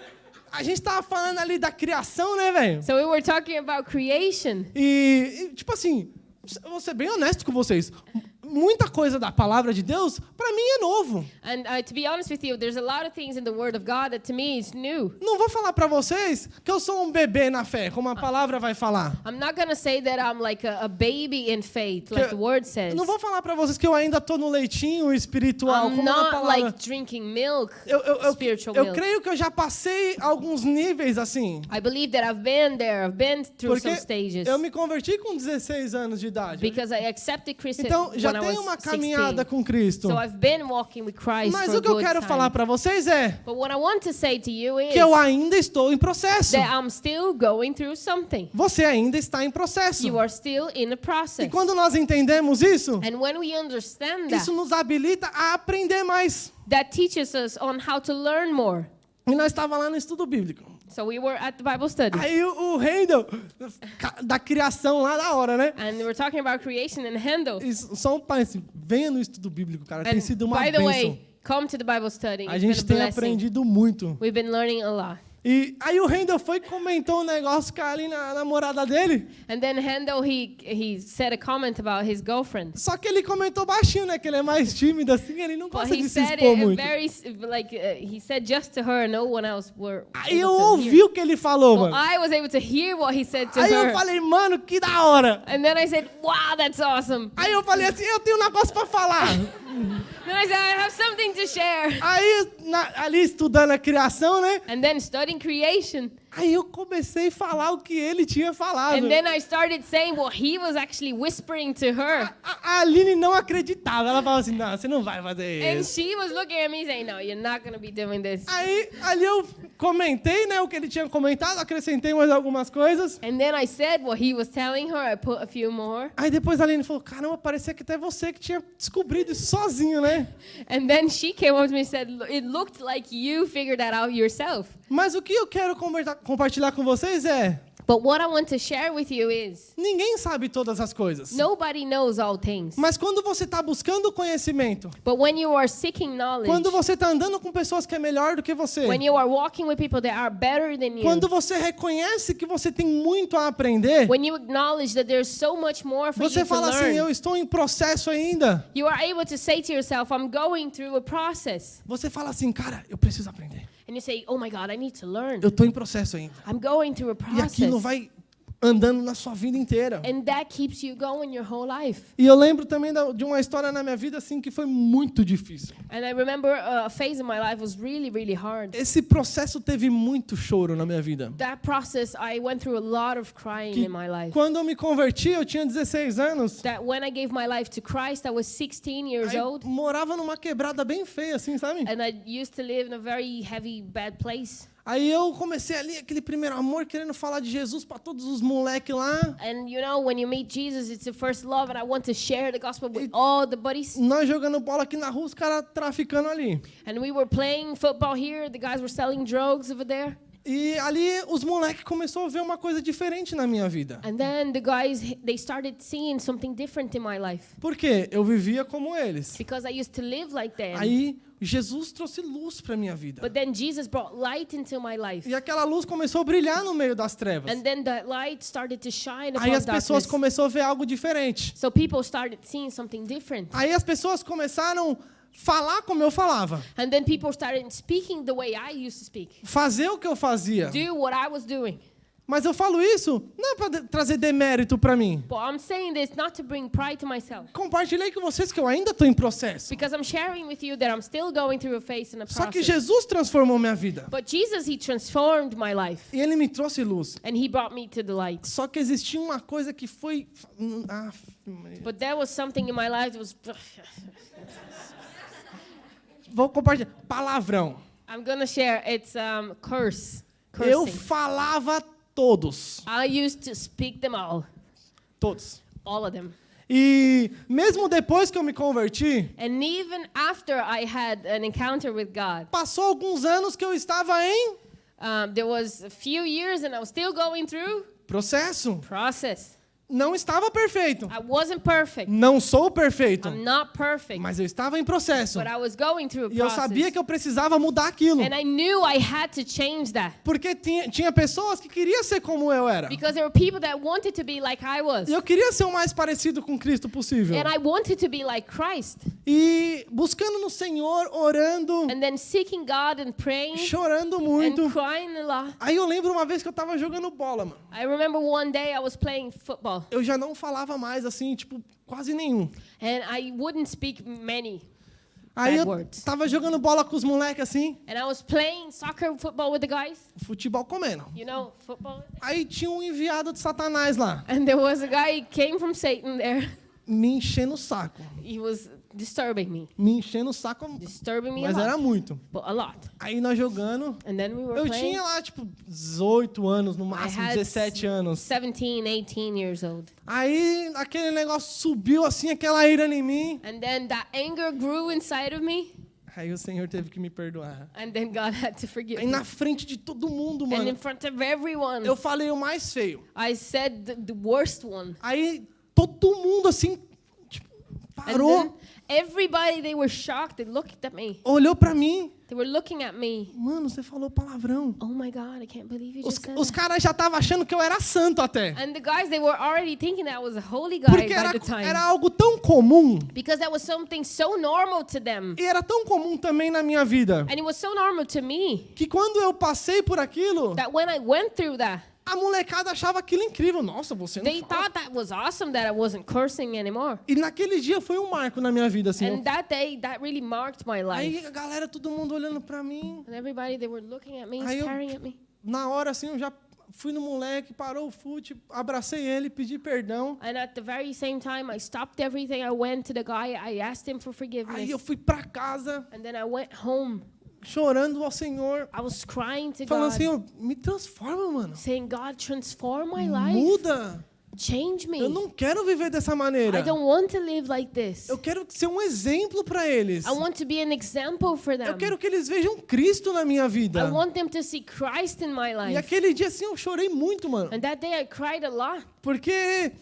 Speaker 1: a gente tava falando ali da criação, né, velho?
Speaker 2: So we were talking about creation.
Speaker 1: E, tipo assim, vou ser bem honesto com vocês. Muita coisa da palavra de Deus, pra mim, é novo.
Speaker 2: And to be honest with you, there's a lot of things in the Word of God that to me is new.
Speaker 1: Não vou falar pra vocês que eu sou um bebê na fé, como a palavra vai falar.
Speaker 2: I'm not going to say that I'm like a baby in faith, like
Speaker 1: Que-
Speaker 2: the Word says.
Speaker 1: Não vou falar pra vocês que eu ainda tô no leitinho espiritual,
Speaker 2: I'm
Speaker 1: como a
Speaker 2: not
Speaker 1: palavra...
Speaker 2: like drinking milk,
Speaker 1: Eu
Speaker 2: spiritual
Speaker 1: eu
Speaker 2: milk.
Speaker 1: creio que eu já passei alguns níveis assim.
Speaker 2: I believe that I've been there. I've been through
Speaker 1: Porque
Speaker 2: some stages.
Speaker 1: eu me converti com 16 anos de idade.
Speaker 2: Because I accepted Christ
Speaker 1: Então, já
Speaker 2: when I
Speaker 1: tenho
Speaker 2: was
Speaker 1: uma
Speaker 2: 16.
Speaker 1: caminhada com Cristo.
Speaker 2: So I've been walking with Christ
Speaker 1: Mas
Speaker 2: for a
Speaker 1: o que eu
Speaker 2: good
Speaker 1: quero
Speaker 2: time.
Speaker 1: falar para vocês é
Speaker 2: But what I want to say to you is
Speaker 1: que eu ainda estou em processo.
Speaker 2: that I'm still going through something.
Speaker 1: Você ainda está em processo.
Speaker 2: You are still in a process.
Speaker 1: E quando nós entendemos isso,
Speaker 2: And when we understand that,
Speaker 1: isso nos habilita a aprender mais.
Speaker 2: that teaches us on how to learn more.
Speaker 1: E nós estávamos lá no estudo bíblico.
Speaker 2: So we were at the Bible study.
Speaker 1: Aí o Handel, da criação lá da hora, né?
Speaker 2: And we were talking about creation and Handel.
Speaker 1: Isso, só um pai assim, venha no estudo bíblico, cara. Tem
Speaker 2: And
Speaker 1: sido uma
Speaker 2: by the
Speaker 1: bênção.
Speaker 2: way, come to the Bible study.
Speaker 1: A
Speaker 2: It's been
Speaker 1: gente
Speaker 2: a
Speaker 1: tem
Speaker 2: blessing.
Speaker 1: aprendido muito.
Speaker 2: We've been learning a lot.
Speaker 1: E aí o Handel foi e comentou um negócio com a ali na namorada dele.
Speaker 2: And then Handel, he said a comment about his girlfriend.
Speaker 1: Só que ele comentou baixinho, né? Que ele é mais tímido assim, ele não
Speaker 2: But
Speaker 1: gosta
Speaker 2: he
Speaker 1: de se
Speaker 2: said
Speaker 1: expor
Speaker 2: it
Speaker 1: muito.
Speaker 2: very, he said just to her, no one else were
Speaker 1: Aí eu
Speaker 2: able to
Speaker 1: ouvi
Speaker 2: hear.
Speaker 1: o que ele falou,
Speaker 2: Well,
Speaker 1: mano.
Speaker 2: I was able to hear what he said to
Speaker 1: Aí eu
Speaker 2: her.
Speaker 1: falei, mano, que da hora.
Speaker 2: And then I said, wow, that's awesome.
Speaker 1: Aí eu falei assim, eu tenho um negócio pra falar.
Speaker 2: Then I said, I have something to share.
Speaker 1: Aí, ali estudando a criação, né?
Speaker 2: And then studying creation.
Speaker 1: Aí eu comecei a falar o que ele tinha falado.
Speaker 2: And then I started saying what he was actually whispering to her.
Speaker 1: A Aline não acreditava. Ela falava assim, não, você não vai fazer
Speaker 2: And
Speaker 1: isso.
Speaker 2: she was looking at me saying, no, you're not going to be doing this.
Speaker 1: Aí, ali eu comentei, né, o que ele tinha comentado, acrescentei mais algumas coisas.
Speaker 2: And then I said what he was telling her. I put a few more.
Speaker 1: Aí depois a Aline falou, caramba, parecia que até você que tinha descobrido isso sozinho, né?
Speaker 2: And then she came up to me and said, it looked like you figured that out yourself.
Speaker 1: Mas o que eu quero compartilhar com vocês é,
Speaker 2: But what I want to share with you is,
Speaker 1: ninguém sabe todas as coisas.
Speaker 2: nobody knows all things.
Speaker 1: Mas quando você está buscando conhecimento,
Speaker 2: But when you are seeking knowledge,
Speaker 1: quando você está andando com pessoas que é melhor do que você,
Speaker 2: when you are walking with people that are better than you,
Speaker 1: quando você reconhece que você tem muito a aprender,
Speaker 2: when you acknowledge that there's so much more for
Speaker 1: você
Speaker 2: you to
Speaker 1: fala assim,
Speaker 2: learn,
Speaker 1: eu estou em processo ainda.
Speaker 2: you are able to say to yourself, I'm going through a process.
Speaker 1: Você fala assim, cara, eu preciso aprender.
Speaker 2: And you say, oh my God, I need to learn.
Speaker 1: Eu estou em processo ainda.
Speaker 2: I'm going through a
Speaker 1: E aquilo
Speaker 2: process.
Speaker 1: vai andando na sua vida inteira.
Speaker 2: And that keeps you going your whole life.
Speaker 1: E eu lembro também de uma história na minha vida assim que foi muito difícil.
Speaker 2: And I remember a phase in my life was really, really hard.
Speaker 1: Esse processo teve muito choro na minha vida.
Speaker 2: That process, I went through a lot of crying
Speaker 1: Que
Speaker 2: in my life.
Speaker 1: quando eu me converti, eu tinha 16 anos.
Speaker 2: That when I gave my life to Christ, I was 16 years
Speaker 1: Aí,
Speaker 2: old.
Speaker 1: morava numa quebrada bem feia assim, sabe?
Speaker 2: And I used to live in a very heavy, bad place.
Speaker 1: Aí eu comecei ali aquele primeiro amor, querendo falar de Jesus para todos os moleques lá.
Speaker 2: And you know, when you meet Jesus, it's your first love, and I want to share the gospel with all the buddies.
Speaker 1: Nós jogando bola aqui na rua, os caras traficando ali.
Speaker 2: And we were playing football here. The guys were selling drugs over there.
Speaker 1: E ali os moleques começaram a ver uma coisa diferente na minha vida.
Speaker 2: And then the guys, they started seeing something different in my life.
Speaker 1: Por quê? Eu vivia como eles.
Speaker 2: Because I used to live like them.
Speaker 1: Aí Jesus trouxe luz para minha vida.
Speaker 2: But then Jesus brought light into my life.
Speaker 1: E aquela luz começou a brilhar no meio das trevas.
Speaker 2: And then that light started to shine
Speaker 1: Aí
Speaker 2: upon
Speaker 1: as pessoas
Speaker 2: darkness.
Speaker 1: começaram a ver algo diferente.
Speaker 2: So people started seeing something different.
Speaker 1: Aí as pessoas começaram a falar como eu falava.
Speaker 2: And then people started speaking the way I used to speak.
Speaker 1: Fazer o que eu fazia.
Speaker 2: Do what I was doing.
Speaker 1: Mas eu falo isso não é para trazer demérito para mim.
Speaker 2: But I'm saying this not to bring pride to myself.
Speaker 1: Compartilhei com vocês que eu ainda estou em processo.
Speaker 2: Because I'm sharing with you that I'm still going through a phase and a
Speaker 1: Só que
Speaker 2: process.
Speaker 1: Jesus transformou minha vida.
Speaker 2: But Jesus, He transformed my life.
Speaker 1: E Ele me trouxe luz.
Speaker 2: And He brought me to the light.
Speaker 1: Só que existia uma coisa que foi...
Speaker 2: But there was something in my life that was...
Speaker 1: Vou compartilhar. Palavrão.
Speaker 2: I'm going to share. It's curse.
Speaker 1: Eu
Speaker 2: Cursing.
Speaker 1: falava todos.
Speaker 2: I used to speak them all.
Speaker 1: Todos.
Speaker 2: All of them.
Speaker 1: E mesmo depois que eu me converti,
Speaker 2: And even after I had an encounter with God,
Speaker 1: passou alguns anos que eu estava em
Speaker 2: there was a few years and I was still going through
Speaker 1: processo.
Speaker 2: process.
Speaker 1: Não estava perfeito.
Speaker 2: I wasn't perfect.
Speaker 1: Não sou perfeito.
Speaker 2: I'm not perfect.
Speaker 1: Mas eu estava em processo.
Speaker 2: But I was going through a
Speaker 1: E eu
Speaker 2: process.
Speaker 1: sabia que eu precisava mudar aquilo.
Speaker 2: And I knew I had to change that.
Speaker 1: Porque tinha pessoas que queriam ser como eu era.
Speaker 2: Because there were people that wanted to be like I was.
Speaker 1: E eu queria ser o mais parecido com Cristo possível.
Speaker 2: And I wanted to be like Christ.
Speaker 1: E buscando no Senhor, orando,
Speaker 2: And then seeking God and praying
Speaker 1: chorando muito.
Speaker 2: and crying a lot.
Speaker 1: Aí eu lembro uma vez que eu estava jogando bola, mano.
Speaker 2: I remember one day I was playing football.
Speaker 1: Eu já não falava mais assim, tipo, quase nenhum.
Speaker 2: And I wouldn't speak many.
Speaker 1: Aí eu
Speaker 2: Bad words.
Speaker 1: tava jogando bola com os moleques assim,
Speaker 2: And I was playing soccer football with the guys.
Speaker 1: futebol comendo.
Speaker 2: You know, football.
Speaker 1: Aí tinha um enviado de Satanás lá.
Speaker 2: And there was a guy, he came from Satan there.
Speaker 1: me enchendo o saco.
Speaker 2: He was disturbing me,
Speaker 1: Me enchendo o saco,
Speaker 2: disturbing me a
Speaker 1: mas era
Speaker 2: lot,
Speaker 1: muito.
Speaker 2: but a lot.
Speaker 1: Aí nós jogando,
Speaker 2: And then we were
Speaker 1: eu
Speaker 2: playing.
Speaker 1: tinha lá, tipo, 18 anos, no
Speaker 2: I
Speaker 1: máximo,
Speaker 2: had
Speaker 1: 17 anos.
Speaker 2: 17, 18 years old.
Speaker 1: Aí aquele negócio subiu assim, aquela ira em mim.
Speaker 2: And then that anger grew inside of me.
Speaker 1: Aí o Senhor teve que me perdoar.
Speaker 2: And then God had to forgive
Speaker 1: Aí
Speaker 2: me.
Speaker 1: na frente de todo mundo,
Speaker 2: And in
Speaker 1: mano,
Speaker 2: front of everyone,
Speaker 1: eu falei o mais feio.
Speaker 2: I said the worst one.
Speaker 1: Aí todo mundo assim, tipo,
Speaker 2: And
Speaker 1: parou,
Speaker 2: then everybody, they were shocked. They looked at me.
Speaker 1: olhou pra mim.
Speaker 2: They were looking at me.
Speaker 1: Mano, você falou palavrão.
Speaker 2: Oh my God, I can't believe you
Speaker 1: Os,
Speaker 2: just said
Speaker 1: os
Speaker 2: that.
Speaker 1: caras já estavam achando que eu era santo até.
Speaker 2: And the guys, they were already thinking that I was a holy guy
Speaker 1: Porque
Speaker 2: by the time.
Speaker 1: era algo tão comum.
Speaker 2: Because that was something so normal to them.
Speaker 1: E era tão comum também na minha vida.
Speaker 2: And it was so normal to me
Speaker 1: Que quando eu passei por aquilo,
Speaker 2: that when I went through that,
Speaker 1: a molecada achava aquilo incrível. Nossa, você não
Speaker 2: they
Speaker 1: fala.
Speaker 2: thought that was awesome that I wasn't cursing anymore.
Speaker 1: E naquele dia foi um marco na minha vida, assim.
Speaker 2: And that day, that really marked my
Speaker 1: Aí
Speaker 2: life.
Speaker 1: a galera, todo mundo olhando pra mim.
Speaker 2: And everybody, they were looking at me,
Speaker 1: Aí eu-
Speaker 2: staring at me.
Speaker 1: Na hora, assim, eu já fui no moleque, parou o fute, abracei ele, pedi perdão.
Speaker 2: And at the very same time, I stopped everything. I went to the guy. I asked him for forgiveness.
Speaker 1: Aí eu fui pra casa,
Speaker 2: And then I went home.
Speaker 1: chorando ao Senhor,
Speaker 2: I was crying to
Speaker 1: falando
Speaker 2: God,
Speaker 1: Senhor, me transforma, mano.
Speaker 2: saying, God, transform my life.
Speaker 1: Muda.
Speaker 2: Change me.
Speaker 1: Eu não quero viver dessa
Speaker 2: I
Speaker 1: maneira.
Speaker 2: don't want to live like this.
Speaker 1: Eu quero ser um exemplo para eles.
Speaker 2: I want to be an example for them.
Speaker 1: Eu quero que eles vejam Cristo na minha vida.
Speaker 2: I want them to see Christ in my
Speaker 1: E
Speaker 2: life.
Speaker 1: aquele dia, assim, eu chorei muito, mano.
Speaker 2: And that day I cried a lot
Speaker 1: Porque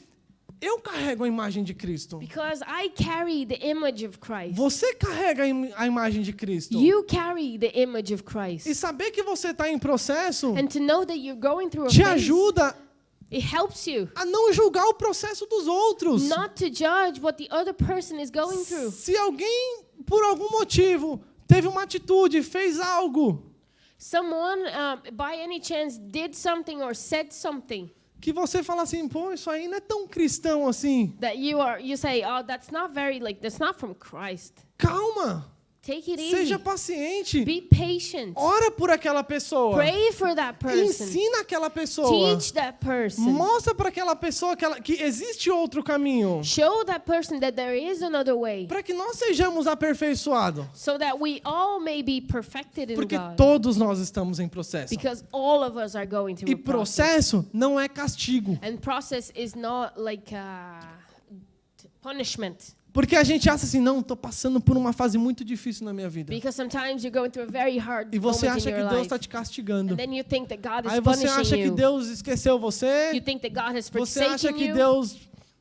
Speaker 1: eu carrego a imagem de Cristo.
Speaker 2: because I carry the image of Christ.
Speaker 1: Você carrega a imagem de Cristo.
Speaker 2: You carry the image of Christ.
Speaker 1: E saber que você está em processo
Speaker 2: And to know that you're going through a
Speaker 1: te
Speaker 2: phase,
Speaker 1: ajuda
Speaker 2: it helps you
Speaker 1: a não julgar o processo dos outros.
Speaker 2: not to judge what the other person is going through.
Speaker 1: Se alguém, por algum motivo, teve uma atitude, fez algo
Speaker 2: Someone, by any chance, did something or said something
Speaker 1: que você fala assim, pô, isso aí não é tão cristão assim.
Speaker 2: that you say, oh, that's not from Christ.
Speaker 1: Calma,
Speaker 2: Take it easy.
Speaker 1: seja paciente.
Speaker 2: Be patient.
Speaker 1: Ora por aquela pessoa.
Speaker 2: Pray for that person.
Speaker 1: Ensina aquela pessoa.
Speaker 2: Teach that person.
Speaker 1: Mostra para aquela pessoa que existe outro caminho.
Speaker 2: Show that person that there is another way,
Speaker 1: Para que nós sejamos aperfeiçoados.
Speaker 2: so that we all may be perfected in
Speaker 1: Porque
Speaker 2: God.
Speaker 1: todos nós estamos em processo.
Speaker 2: Because all of us are going through
Speaker 1: E
Speaker 2: a process.
Speaker 1: processo não é castigo.
Speaker 2: And process is not like punishment.
Speaker 1: Porque a gente acha assim, não, estou passando por uma fase muito difícil na minha vida.
Speaker 2: Because sometimes you're going through a very hard
Speaker 1: E você
Speaker 2: moment
Speaker 1: acha
Speaker 2: in
Speaker 1: que
Speaker 2: your
Speaker 1: Deus
Speaker 2: life.
Speaker 1: está te castigando.
Speaker 2: And then you think that God is
Speaker 1: Aí você
Speaker 2: punishing
Speaker 1: acha que
Speaker 2: you.
Speaker 1: Deus esqueceu
Speaker 2: You
Speaker 1: você.
Speaker 2: think that God has
Speaker 1: Você acha
Speaker 2: forsaken
Speaker 1: que
Speaker 2: you.
Speaker 1: Deus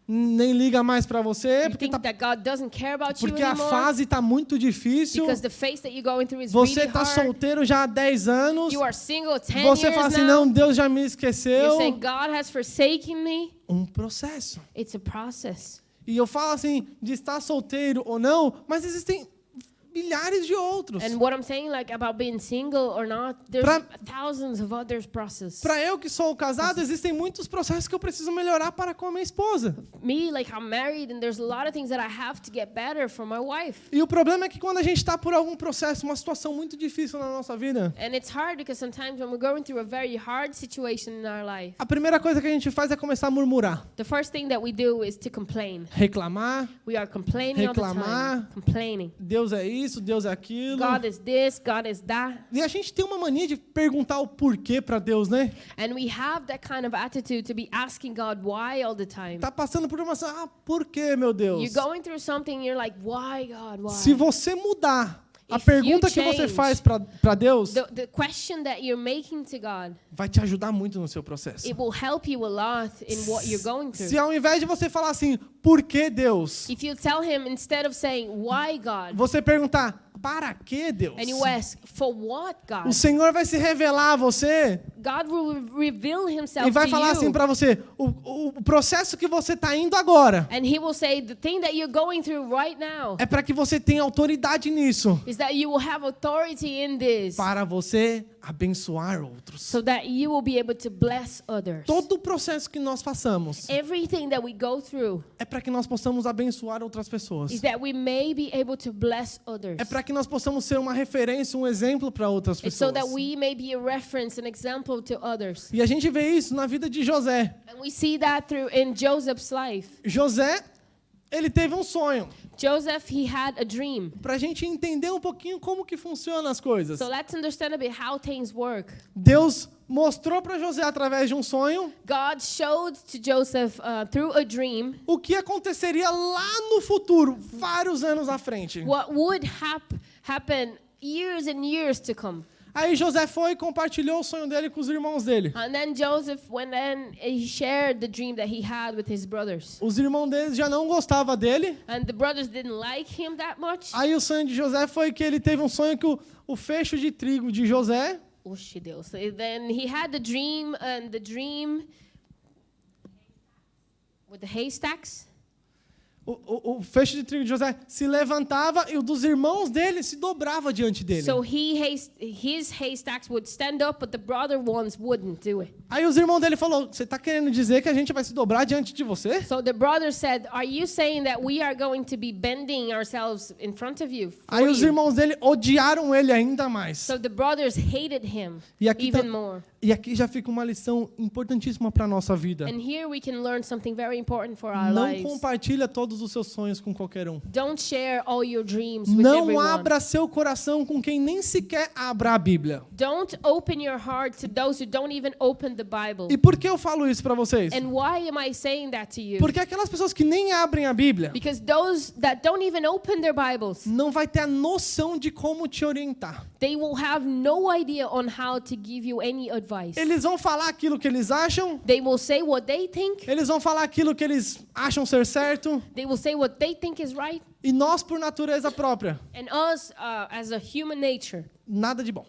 Speaker 1: nem liga mais para você.
Speaker 2: You think that God doesn't care about you
Speaker 1: Porque a
Speaker 2: anymore.
Speaker 1: fase está muito difícil.
Speaker 2: Because the phase that you're going through is
Speaker 1: Você
Speaker 2: really
Speaker 1: está
Speaker 2: hard.
Speaker 1: solteiro já há 10 anos.
Speaker 2: You are single 10
Speaker 1: Você
Speaker 2: years
Speaker 1: fala assim,
Speaker 2: now.
Speaker 1: não, Deus já me
Speaker 2: You're
Speaker 1: esqueceu.
Speaker 2: saying God has forsaken me.
Speaker 1: Um processo.
Speaker 2: It's a process.
Speaker 1: E eu falo assim, de estar solteiro ou não, mas existem milhares de outros.
Speaker 2: And what I'm saying, like about being single or not, there's
Speaker 1: Pra-
Speaker 2: thousands of other processes.
Speaker 1: Para eu que sou casado, existem muitos processos que eu preciso melhorar para com a minha esposa.
Speaker 2: Me, like I'm married, and there's a lot of things that I have to get better for my wife.
Speaker 1: E o problema é que quando a gente está por algum processo, uma situação muito difícil na nossa vida,
Speaker 2: And it's hard because sometimes when we're going through a very hard situation in our life,
Speaker 1: a primeira coisa que a gente faz é começar a murmurar,
Speaker 2: the first thing that we do is to complain.
Speaker 1: reclamar.
Speaker 2: We are complaining all the
Speaker 1: Reclamar.
Speaker 2: time. Complaining.
Speaker 1: Deus é isso, Deus é aquilo.
Speaker 2: God is this, God is that.
Speaker 1: E a gente tem uma mania de perguntar o porquê para Deus, né?
Speaker 2: And we have that kind of attitude to be asking God why all the time.
Speaker 1: Tá passando por uma... por quê, meu Deus?
Speaker 2: You're going through something, you're like, why, God, why?
Speaker 1: Se você mudar a
Speaker 2: If
Speaker 1: pergunta
Speaker 2: you
Speaker 1: que você
Speaker 2: change
Speaker 1: faz para Deus,
Speaker 2: The question that you're making to God,
Speaker 1: vai te ajudar muito no seu processo.
Speaker 2: it will help you a lot in what you're going through.
Speaker 1: Se ao invés de você falar assim, por que Deus?
Speaker 2: If you tell him, instead of saying, why, God,
Speaker 1: Você perguntar, para que Deus?
Speaker 2: and you ask, for what,
Speaker 1: O
Speaker 2: God?
Speaker 1: Senhor vai se revelar a você
Speaker 2: God will reveal himself
Speaker 1: e vai
Speaker 2: to
Speaker 1: falar assim
Speaker 2: you.
Speaker 1: para você, o processo que você está indo agora
Speaker 2: And he will say, the thing that you're going through right now
Speaker 1: é para que você tenha autoridade nisso,
Speaker 2: is that you will have authority in this,
Speaker 1: para você abençoar outros.
Speaker 2: so that you will be able to bless others.
Speaker 1: Todo o processo que nós passamos
Speaker 2: Everything that we go through
Speaker 1: é para que nós possamos abençoar outras pessoas.
Speaker 2: is that we may be able to bless others.
Speaker 1: É para que nós possamos ser uma referência, um exemplo para outras
Speaker 2: It's so
Speaker 1: pessoas.
Speaker 2: that we may be a reference, an example to others.
Speaker 1: E a gente vê isso na vida de José.
Speaker 2: And we see that in Joseph's life.
Speaker 1: José ele teve um sonho.
Speaker 2: Joseph, he had a dream.
Speaker 1: Para a gente entender um pouquinho como que funcionam as coisas.
Speaker 2: So let's understand a bit how things work.
Speaker 1: Deus mostrou para José através de um sonho
Speaker 2: God showed to Joseph through a dream
Speaker 1: o que aconteceria lá no futuro, vários anos à frente.
Speaker 2: what would happen years and years to come.
Speaker 1: Aí José foi e compartilhou o sonho dele com os irmãos dele.
Speaker 2: And then Joseph went and he shared the dream that he had with his brothers.
Speaker 1: Os irmãos dele já não gostavam dele.
Speaker 2: And the brothers didn't like him that much.
Speaker 1: Aí o sonho de José foi que ele teve um sonho que o fecho de trigo de José
Speaker 2: Oxe, Deus. Then he had the dream, and the dream with the haystacks.
Speaker 1: o feixe de trigo de José se levantava e o dos irmãos dele se dobrava diante dele.
Speaker 2: So his haystacks would stand up, but the brother ones wouldn't do it.
Speaker 1: Aí os irmãos dele falaram, você está querendo dizer que a gente vai se dobrar diante de você?
Speaker 2: So the brother said, "Are you saying that we are going to be bending ourselves in front of you?"
Speaker 1: Aí os
Speaker 2: you?
Speaker 1: irmãos dele odiaram ele ainda mais.
Speaker 2: So the brothers hated him
Speaker 1: E aqui,
Speaker 2: even more.
Speaker 1: e aqui já fica uma lição importantíssima para a nossa vida.
Speaker 2: And here we can learn something very important for our
Speaker 1: Não
Speaker 2: lives.
Speaker 1: compartilha todos os seus sonhos com qualquer um.
Speaker 2: Don't share all your dreams with
Speaker 1: Não
Speaker 2: everyone.
Speaker 1: abra seu coração com quem nem sequer abra a Bíblia.
Speaker 2: Don't open your heart to those who don't even open the Bible.
Speaker 1: E por que eu falo isso para vocês?
Speaker 2: And why am I saying that to you?
Speaker 1: Porque aquelas pessoas que nem abrem a Bíblia
Speaker 2: Because those that don't even open their Bibles,
Speaker 1: não vai ter a noção de como te orientar.
Speaker 2: they will have no idea on how to give you any advice.
Speaker 1: Eles vão falar aquilo que eles acham,
Speaker 2: They will say what they think.
Speaker 1: eles vão falar aquilo que eles acham ser certo,
Speaker 2: They will say what they think is right.
Speaker 1: e nós, por natureza própria,
Speaker 2: And us, as a human nature,
Speaker 1: nada de bom.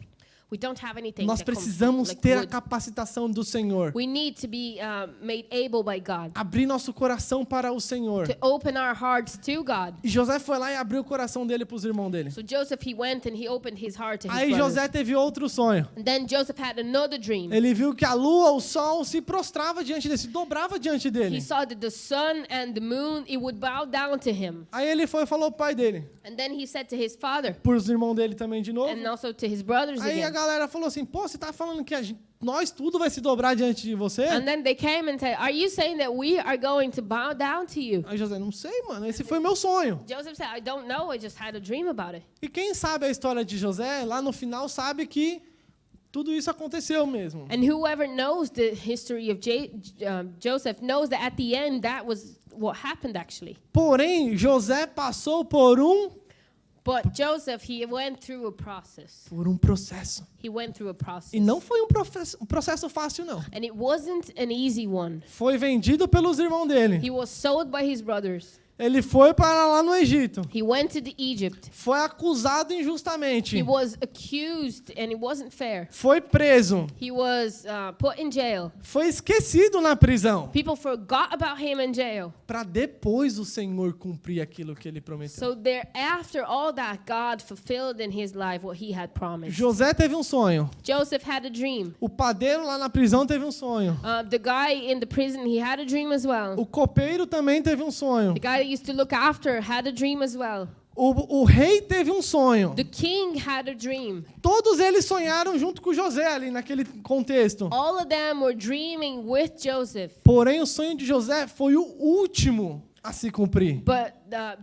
Speaker 2: we don't have anything
Speaker 1: Nós
Speaker 2: that comes
Speaker 1: precisamos
Speaker 2: like
Speaker 1: ter a
Speaker 2: good.
Speaker 1: capacitação do Senhor.
Speaker 2: We need to be made able by God,
Speaker 1: Abrir nosso coração para o Senhor.
Speaker 2: to open our hearts to God.
Speaker 1: E José foi lá e abriu o coração dele para os irmãos dele.
Speaker 2: So Joseph, he went and he opened his heart to his
Speaker 1: Aí
Speaker 2: brothers.
Speaker 1: José teve outro sonho.
Speaker 2: And then Joseph had another dream.
Speaker 1: Ele viu que a lua, o sol se prostrava diante dele, se dobrava diante
Speaker 2: He
Speaker 1: dele.
Speaker 2: saw that the sun and the moon, it would bow down to him.
Speaker 1: Aí ele foi e falou pro pai dele,
Speaker 2: And then he said to his father,
Speaker 1: para os irmãos dele também de novo.
Speaker 2: and also to his brothers
Speaker 1: Aí a
Speaker 2: again.
Speaker 1: galera falou assim, pô, você tá falando que nós tudo vai se dobrar diante de você?
Speaker 2: And then they came and said, "Are you saying that we are going to bow down to you?"
Speaker 1: Aí José, não sei, mano, esse foi meu sonho.
Speaker 2: Joseph said, "I don't know. I just had a dream about it."
Speaker 1: E quem sabe a história de José, lá no final sabe que tudo isso aconteceu mesmo.
Speaker 2: And whoever knows the history of Joseph knows that at the end, that was what happened actually.
Speaker 1: Porém, José passou por um
Speaker 2: But Joseph, he went through a process.
Speaker 1: processo.
Speaker 2: He went through a process.
Speaker 1: E não foi um processo fácil, não.
Speaker 2: And it wasn't an easy one.
Speaker 1: Foi vendido pelos irmãos dele.
Speaker 2: He was sold by his brothers.
Speaker 1: Ele foi para lá no Egito.
Speaker 2: He went to the Egypt.
Speaker 1: Foi acusado injustamente.
Speaker 2: He was accused, and it wasn't fair.
Speaker 1: Foi preso.
Speaker 2: He was put in jail.
Speaker 1: Foi esquecido na prisão.
Speaker 2: People forgot about him in jail.
Speaker 1: Para depois o Senhor cumprir aquilo que ele prometeu.
Speaker 2: So there, after all that, God fulfilled in his life what he had promised.
Speaker 1: José teve um sonho.
Speaker 2: Joseph had a dream.
Speaker 1: O padeiro lá na prisão teve um sonho.
Speaker 2: The guy in the prison, he had a dream as well.
Speaker 1: O copeiro também teve um sonho.
Speaker 2: The guy that used to look after had a dream as well.
Speaker 1: O rei teve um sonho.
Speaker 2: The king had a dream.
Speaker 1: Todos eles sonharam junto com José ali naquele contexto.
Speaker 2: All of them were dreaming with Joseph.
Speaker 1: Porém, o sonho de José foi o último a se cumprir.
Speaker 2: But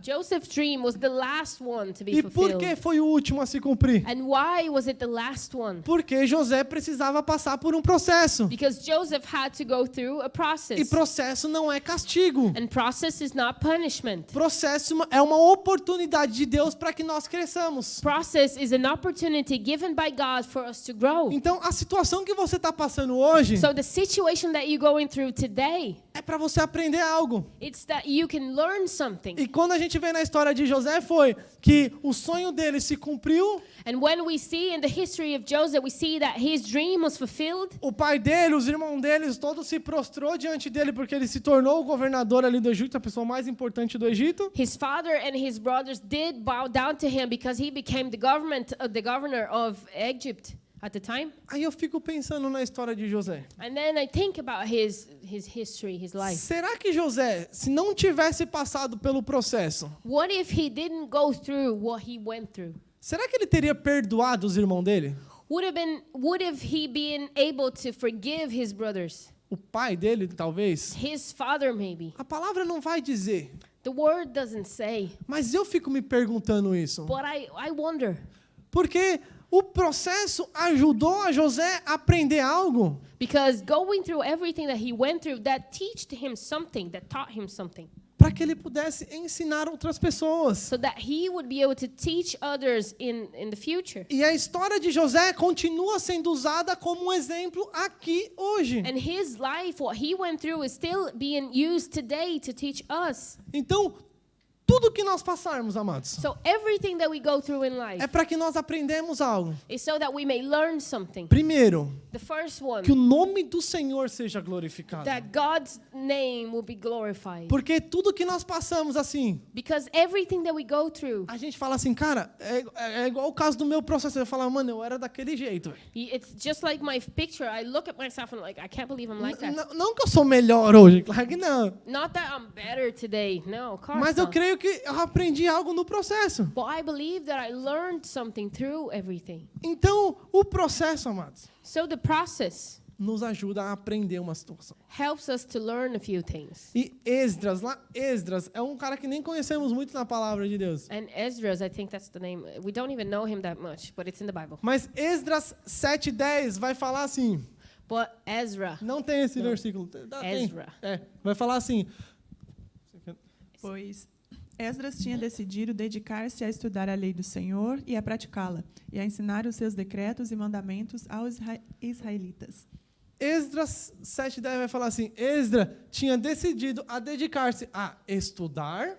Speaker 2: Joseph's dream was the last one to be
Speaker 1: E por que
Speaker 2: fulfilled.
Speaker 1: foi o último a se cumprir?
Speaker 2: And why was it the last one?
Speaker 1: Porque José precisava passar por um processo.
Speaker 2: Because Joseph had to go through a
Speaker 1: E
Speaker 2: process.
Speaker 1: processo não é castigo.
Speaker 2: And process is not punishment.
Speaker 1: Processo é uma oportunidade de Deus para que nós cresçamos.
Speaker 2: Process is an opportunity given by God for us to grow.
Speaker 1: Então, a situação que você está passando hoje
Speaker 2: So the situation that you're going through today,
Speaker 1: é para você aprender algo.
Speaker 2: it's that you can learn something.
Speaker 1: E quando a gente vê na história de José foi que o sonho dele se cumpriu,
Speaker 2: And when we see in the history of Joseph, we see that his dream was fulfilled.
Speaker 1: o pai dele, os irmãos deles, todos se prostrou diante dele porque ele se tornou o governador ali do Egito, a pessoa mais importante do Egito.
Speaker 2: His father and his brothers did bow down to him because he became the governor of Egypt at the time.
Speaker 1: Aí eu fico pensando na história de José.
Speaker 2: And then I think about his history, his life.
Speaker 1: Será que José, se não tivesse passado pelo processo,
Speaker 2: What if he didn't go through what he went through?
Speaker 1: será que ele teria perdoado os irmãos dele?
Speaker 2: Would have he been able to forgive his brothers?
Speaker 1: o pai dele, talvez,
Speaker 2: his father maybe.
Speaker 1: a palavra não vai dizer.
Speaker 2: The word doesn't say,
Speaker 1: Mas eu fico me perguntando isso.
Speaker 2: but I wonder.
Speaker 1: Porque o processo ajudou a José a aprender algo.
Speaker 2: Because going through everything that he went through, that taught him something.
Speaker 1: Para que ele pudesse ensinar outras pessoas.
Speaker 2: So that he would be able to teach others in the future.
Speaker 1: E a história de José continua sendo usada como um exemplo aqui hoje.
Speaker 2: And his life, what he went through, is still being used today to teach us.
Speaker 1: Então, tudo que nós passarmos, amados,
Speaker 2: So everything that we go through in life
Speaker 1: é para que nós aprendamos algo.
Speaker 2: is so that we may learn something.
Speaker 1: Primeiro,
Speaker 2: The first one,
Speaker 1: que o nome do Senhor seja glorificado.
Speaker 2: that God's name will be glorified.
Speaker 1: Porque tudo que nós passamos assim,
Speaker 2: Because everything that we go through,
Speaker 1: a gente fala assim, cara, é igual o caso do meu processo. Eu falo, mano, eu era daquele jeito.
Speaker 2: it's just like my picture. I look at myself and like, I can't believe I'm like that.
Speaker 1: Não que eu sou melhor hoje, claro que não.
Speaker 2: Not that I'm better today. No, of course
Speaker 1: Mas eu
Speaker 2: not.
Speaker 1: creio que eu aprendi algo no processo.
Speaker 2: But I believe that I learned something through everything.
Speaker 1: Então, o processo, amados,
Speaker 2: So the process
Speaker 1: nos ajuda a aprender uma situação.
Speaker 2: helps us to learn a few things.
Speaker 1: E Esdras é um cara que nem conhecemos muito na palavra de Deus.
Speaker 2: And Esdras, I think that's the name. We don't even know him that much, but it's in the Bible.
Speaker 1: Mas Esdras 7:10 vai falar assim,
Speaker 2: But Ezra,
Speaker 1: não tem esse
Speaker 2: Não.
Speaker 1: versículo. Tem.
Speaker 2: Ezra.
Speaker 1: Vai falar assim,
Speaker 3: Pois Esdras tinha decidido dedicar-se a estudar a lei do Senhor e a praticá-la, e a ensinar os seus decretos e mandamentos aos israelitas.
Speaker 1: Esdras 7:10 vai falar assim, Esdras tinha decidido a dedicar-se a estudar,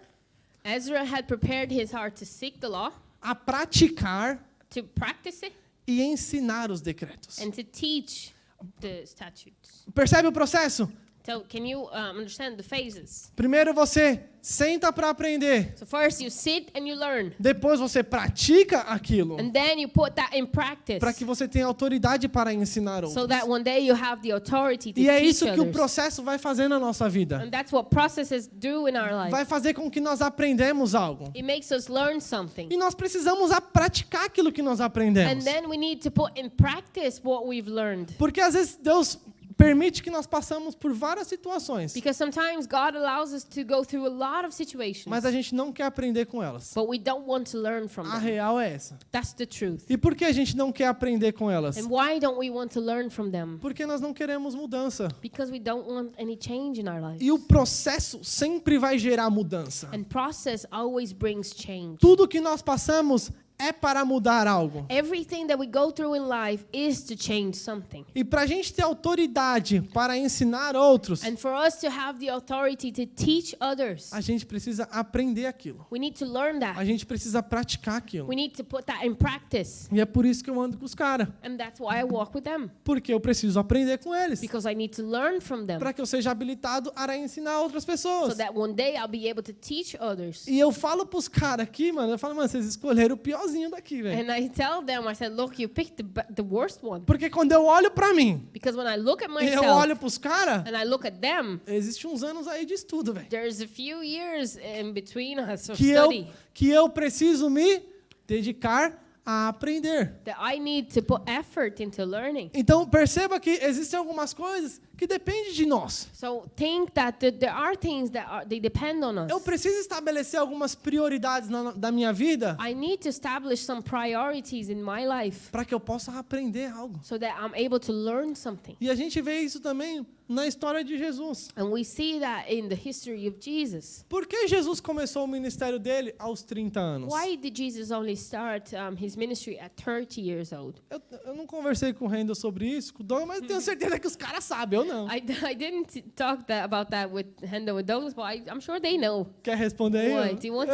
Speaker 2: Ezra had prepared his heart to seek the law,
Speaker 1: a praticar
Speaker 2: to practice it,
Speaker 1: e ensinar os decretos.
Speaker 2: and to teach the statutes.
Speaker 1: Percebe o processo?
Speaker 2: So can you understand the phases?
Speaker 1: Primeiro você senta para aprender,
Speaker 2: So first you sit and you learn,
Speaker 1: depois você pratica aquilo,
Speaker 2: and then you put that in practice,
Speaker 1: para que você tenha autoridade para ensinar
Speaker 2: so
Speaker 1: outros.
Speaker 2: that one day you have the authority to
Speaker 1: E é
Speaker 2: teach
Speaker 1: isso que o
Speaker 2: others.
Speaker 1: processo vai fazer na nossa vida.
Speaker 2: And that's what processes do in our life.
Speaker 1: Vai fazer com que nós aprendemos algo.
Speaker 2: It makes us learn something.
Speaker 1: E nós precisamos praticar aquilo que nós
Speaker 2: And
Speaker 1: aprendemos.
Speaker 2: then we need to put in practice what we've learned.
Speaker 1: Porque às vezes Deus permite que nós passamos por várias situações,
Speaker 2: Because sometimes God allows us to go through a lot of situations,
Speaker 1: mas a gente não quer aprender com elas.
Speaker 2: but we don't want to learn from
Speaker 1: A
Speaker 2: them.
Speaker 1: real é essa.
Speaker 2: That's the truth.
Speaker 1: E por que a gente não quer aprender com elas?
Speaker 2: And why don't we want to learn from them?
Speaker 1: Porque nós não queremos mudança.
Speaker 2: Because we don't want any change in our life.
Speaker 1: E o processo sempre vai gerar mudança.
Speaker 2: And process always brings change.
Speaker 1: Tudo que nós passamos é para mudar algo.
Speaker 2: Everything that we go through in life is to change something.
Speaker 1: E para a gente ter autoridade para ensinar outros,
Speaker 2: And for us to have the authority to teach others,
Speaker 1: a gente precisa aprender aquilo.
Speaker 2: we need to learn
Speaker 1: A
Speaker 2: that.
Speaker 1: gente precisa praticar aquilo.
Speaker 2: We need to put that in practice.
Speaker 1: E é por isso que eu ando com os caras.
Speaker 2: And that's why I walk with them.
Speaker 1: Porque eu preciso aprender com eles.
Speaker 2: Because I need to learn from them.
Speaker 1: Para que eu seja habilitado a ensinar outras
Speaker 2: So
Speaker 1: pessoas.
Speaker 2: that one day I'll be able to teach others.
Speaker 1: E eu falo pros caras aqui, mano, eu falo, mano, vocês escolheram o piorzinho daqui, velho.
Speaker 2: And I tell them, I said, look, you picked the worst one.
Speaker 1: Porque quando eu olho pra mim
Speaker 2: Because when I look at
Speaker 1: e eu
Speaker 2: myself
Speaker 1: olho pros caras,
Speaker 2: and I look at them,
Speaker 1: existe uns anos aí de estudo, velho.
Speaker 2: there's a few years in between us of
Speaker 1: Que
Speaker 2: study
Speaker 1: eu preciso me dedicar a aprender.
Speaker 2: that I need to put effort into learning.
Speaker 1: Então, perceba que existem algumas coisas que dependem de nós.
Speaker 2: So think that there are things that they depend on us.
Speaker 1: Eu preciso estabelecer algumas prioridades da minha vida
Speaker 2: I need to establish some priorities in my life
Speaker 1: para que eu possa aprender algo.
Speaker 2: so that I'm able to learn something.
Speaker 1: E a gente vê isso também na história de Jesus.
Speaker 2: And we see that in the history of Jesus.
Speaker 1: Por que Jesus começou o ministério dele aos 30 anos?
Speaker 2: Why did Jesus only start his ministry at 30 years old?
Speaker 1: Eu não conversei com o Rendel sobre isso, com o Douglas, mas eu tenho certeza que os caras sabem, eu não.
Speaker 2: I didn't talk about that with Hendo and Douglas, but I'm sure they know.
Speaker 1: Quer responder aí?
Speaker 2: What? Do you want?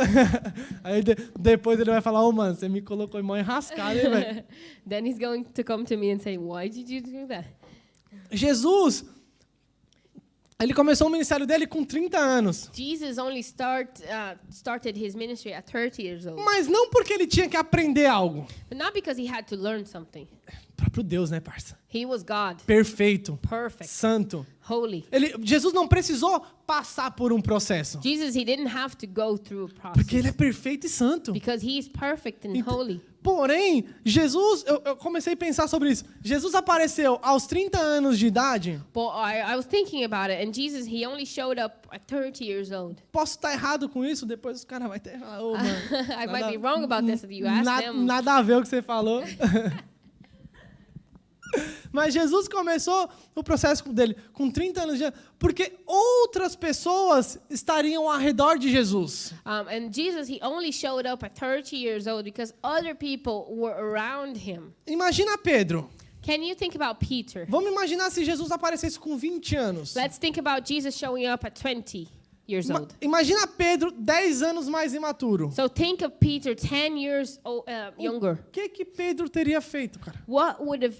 Speaker 1: Aí depois ele vai falar, mano, você me colocou em mão enrascada, hein, velho?
Speaker 2: Then he's going to come to me and say, why did you do that?
Speaker 1: Jesus, ele começou o ministério dele com 30 anos.
Speaker 2: Jesus only started his ministry at 30 years old.
Speaker 1: Mas não porque ele tinha que aprender algo.
Speaker 2: But not because he had to learn something.
Speaker 1: Para próprio Deus, né, parça?
Speaker 2: He was God,
Speaker 1: Perfeito,
Speaker 2: perfect,
Speaker 1: santo.
Speaker 2: holy.
Speaker 1: Jesus não precisou passar por um processo,
Speaker 2: Jesus, he didn't have to go through a
Speaker 1: porque
Speaker 2: process
Speaker 1: ele é perfeito e santo.
Speaker 2: because he is perfect and
Speaker 1: Então,
Speaker 2: holy.
Speaker 1: porém, Jesus, eu comecei a pensar sobre isso. Jesus apareceu aos 30 anos de idade.
Speaker 2: But I was thinking about it, and Jesus, he only showed up at 30 years old.
Speaker 1: Posso estar errado com isso? Depois os caras vão ter... Oh, mano,
Speaker 2: I might be wrong about this if you ask them.
Speaker 1: nada a ver o que você falou. Mas Jesus começou o processo dele com 30 anos de idade, porque outras pessoas estariam ao redor de Jesus.
Speaker 2: And Jesus, he only showed up at 30 years old because other people were around him.
Speaker 1: Imagina Pedro.
Speaker 2: Can you think about Peter?
Speaker 1: Vamos imaginar se Jesus aparecesse com 20 anos.
Speaker 2: Let's think about Jesus showing up at 20 years old.
Speaker 1: Imagina Pedro 10 anos mais imaturo.
Speaker 2: So think of Peter 10 years younger.
Speaker 1: O que Pedro teria feito, cara?
Speaker 2: What would have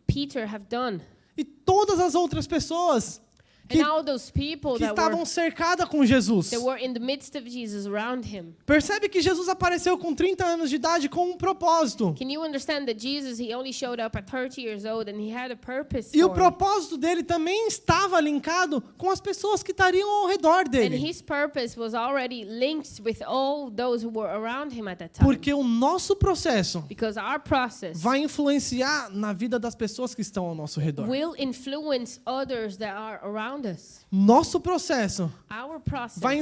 Speaker 2: Peter have done?
Speaker 1: E todas as outras pessoas que
Speaker 2: And all those people that
Speaker 1: estavam cercadas com Jesus.
Speaker 2: were in the midst of Jesus around him.
Speaker 1: Percebe que Jesus apareceu com 30 anos de idade com um propósito.
Speaker 2: Can you understand that Jesus, he only showed up at 30 years old and he had a purpose
Speaker 1: E o
Speaker 2: for it?
Speaker 1: propósito dele também estava linkado com as pessoas que estariam ao redor
Speaker 2: And
Speaker 1: dele.
Speaker 2: his purpose was already linked with all those who were around him at that time.
Speaker 1: Porque o nosso processo
Speaker 2: Because our process
Speaker 1: vai influenciar na vida das pessoas que estão ao nosso redor.
Speaker 2: will influence others that are around us.
Speaker 1: Nosso processo
Speaker 2: Our process
Speaker 1: vai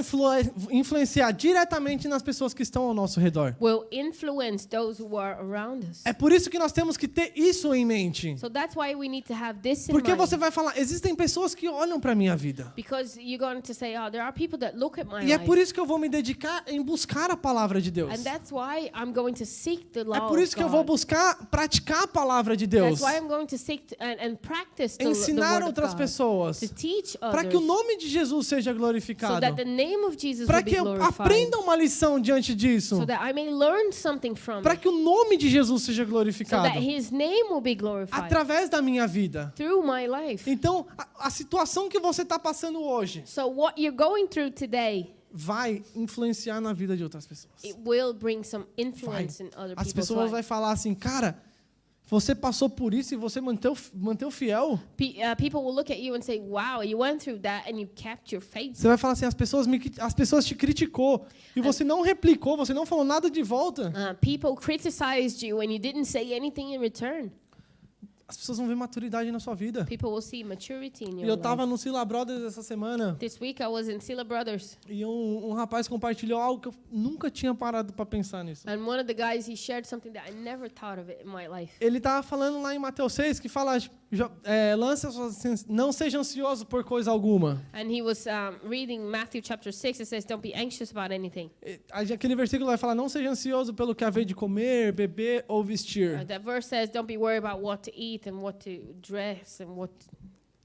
Speaker 1: influenciar diretamente nas pessoas que estão ao nosso redor.
Speaker 2: will influence those who are around us.
Speaker 1: É por isso que nós temos que ter isso em mente.
Speaker 2: So that's why we need to have this in
Speaker 1: Porque
Speaker 2: mind.
Speaker 1: você vai falar, existem pessoas que olham para minha vida.
Speaker 2: Because you're going to say, oh, there are people that look at my
Speaker 1: E é
Speaker 2: life.
Speaker 1: por isso que eu vou me dedicar em buscar a palavra de Deus.
Speaker 2: And that's why I'm going to seek the law
Speaker 1: É por isso
Speaker 2: of
Speaker 1: que eu vou
Speaker 2: God.
Speaker 1: buscar praticar a palavra de Deus.
Speaker 2: That's why I'm going to seek and practice the
Speaker 1: Ensinar
Speaker 2: word
Speaker 1: outras
Speaker 2: of God.
Speaker 1: pessoas.
Speaker 2: To teach
Speaker 1: Para que o
Speaker 2: others.
Speaker 1: nome de Jesus seja
Speaker 2: So
Speaker 1: glorificado.
Speaker 2: that the name of Jesus
Speaker 1: Para
Speaker 2: will be
Speaker 1: que eu
Speaker 2: glorified.
Speaker 1: aprenda uma lição diante disso.
Speaker 2: So that I may learn something from
Speaker 1: Para
Speaker 2: it.
Speaker 1: que o nome de Jesus seja
Speaker 2: So
Speaker 1: glorificado.
Speaker 2: that his name will be glorified.
Speaker 1: Através da minha vida.
Speaker 2: Through my life.
Speaker 1: Então, a situação que você está passando hoje
Speaker 2: So what you're going through today,
Speaker 1: vai influenciar na vida de outras pessoas.
Speaker 2: it will bring some
Speaker 1: Vai.
Speaker 2: influence in other
Speaker 1: As
Speaker 2: people's
Speaker 1: pessoas vão
Speaker 2: lives.
Speaker 1: falar assim, cara, você passou por isso e você manteve fiel.
Speaker 2: People will look at you and say, wow, you went through that and you kept your faith.
Speaker 1: Você vai falar assim, as pessoas te criticou e você não replicou, você não falou nada de volta.
Speaker 2: People criticized you and you didn't say anything in return.
Speaker 1: As pessoas vão ver maturidade na sua vida.
Speaker 2: People will see maturity in
Speaker 1: E
Speaker 2: your
Speaker 1: eu estava
Speaker 2: life.
Speaker 1: no Sila Brothers essa semana
Speaker 2: This week I was in Sila Brothers,
Speaker 1: e um rapaz compartilhou algo que eu nunca tinha parado para pensar nisso.
Speaker 2: and one of the guys, he shared something that I never thought of it in my life.
Speaker 1: Ele estava falando lá em Mateus 6 que fala, não seja ansioso por coisa alguma.
Speaker 2: And he was reading Matthew chapter 6. It says, don't be anxious about anything.
Speaker 1: Aquele versículo vai falar, não seja ansioso pelo que haver de comer, beber ou vestir.
Speaker 2: That verse says, don't be worried about what to eat and what to dress and what.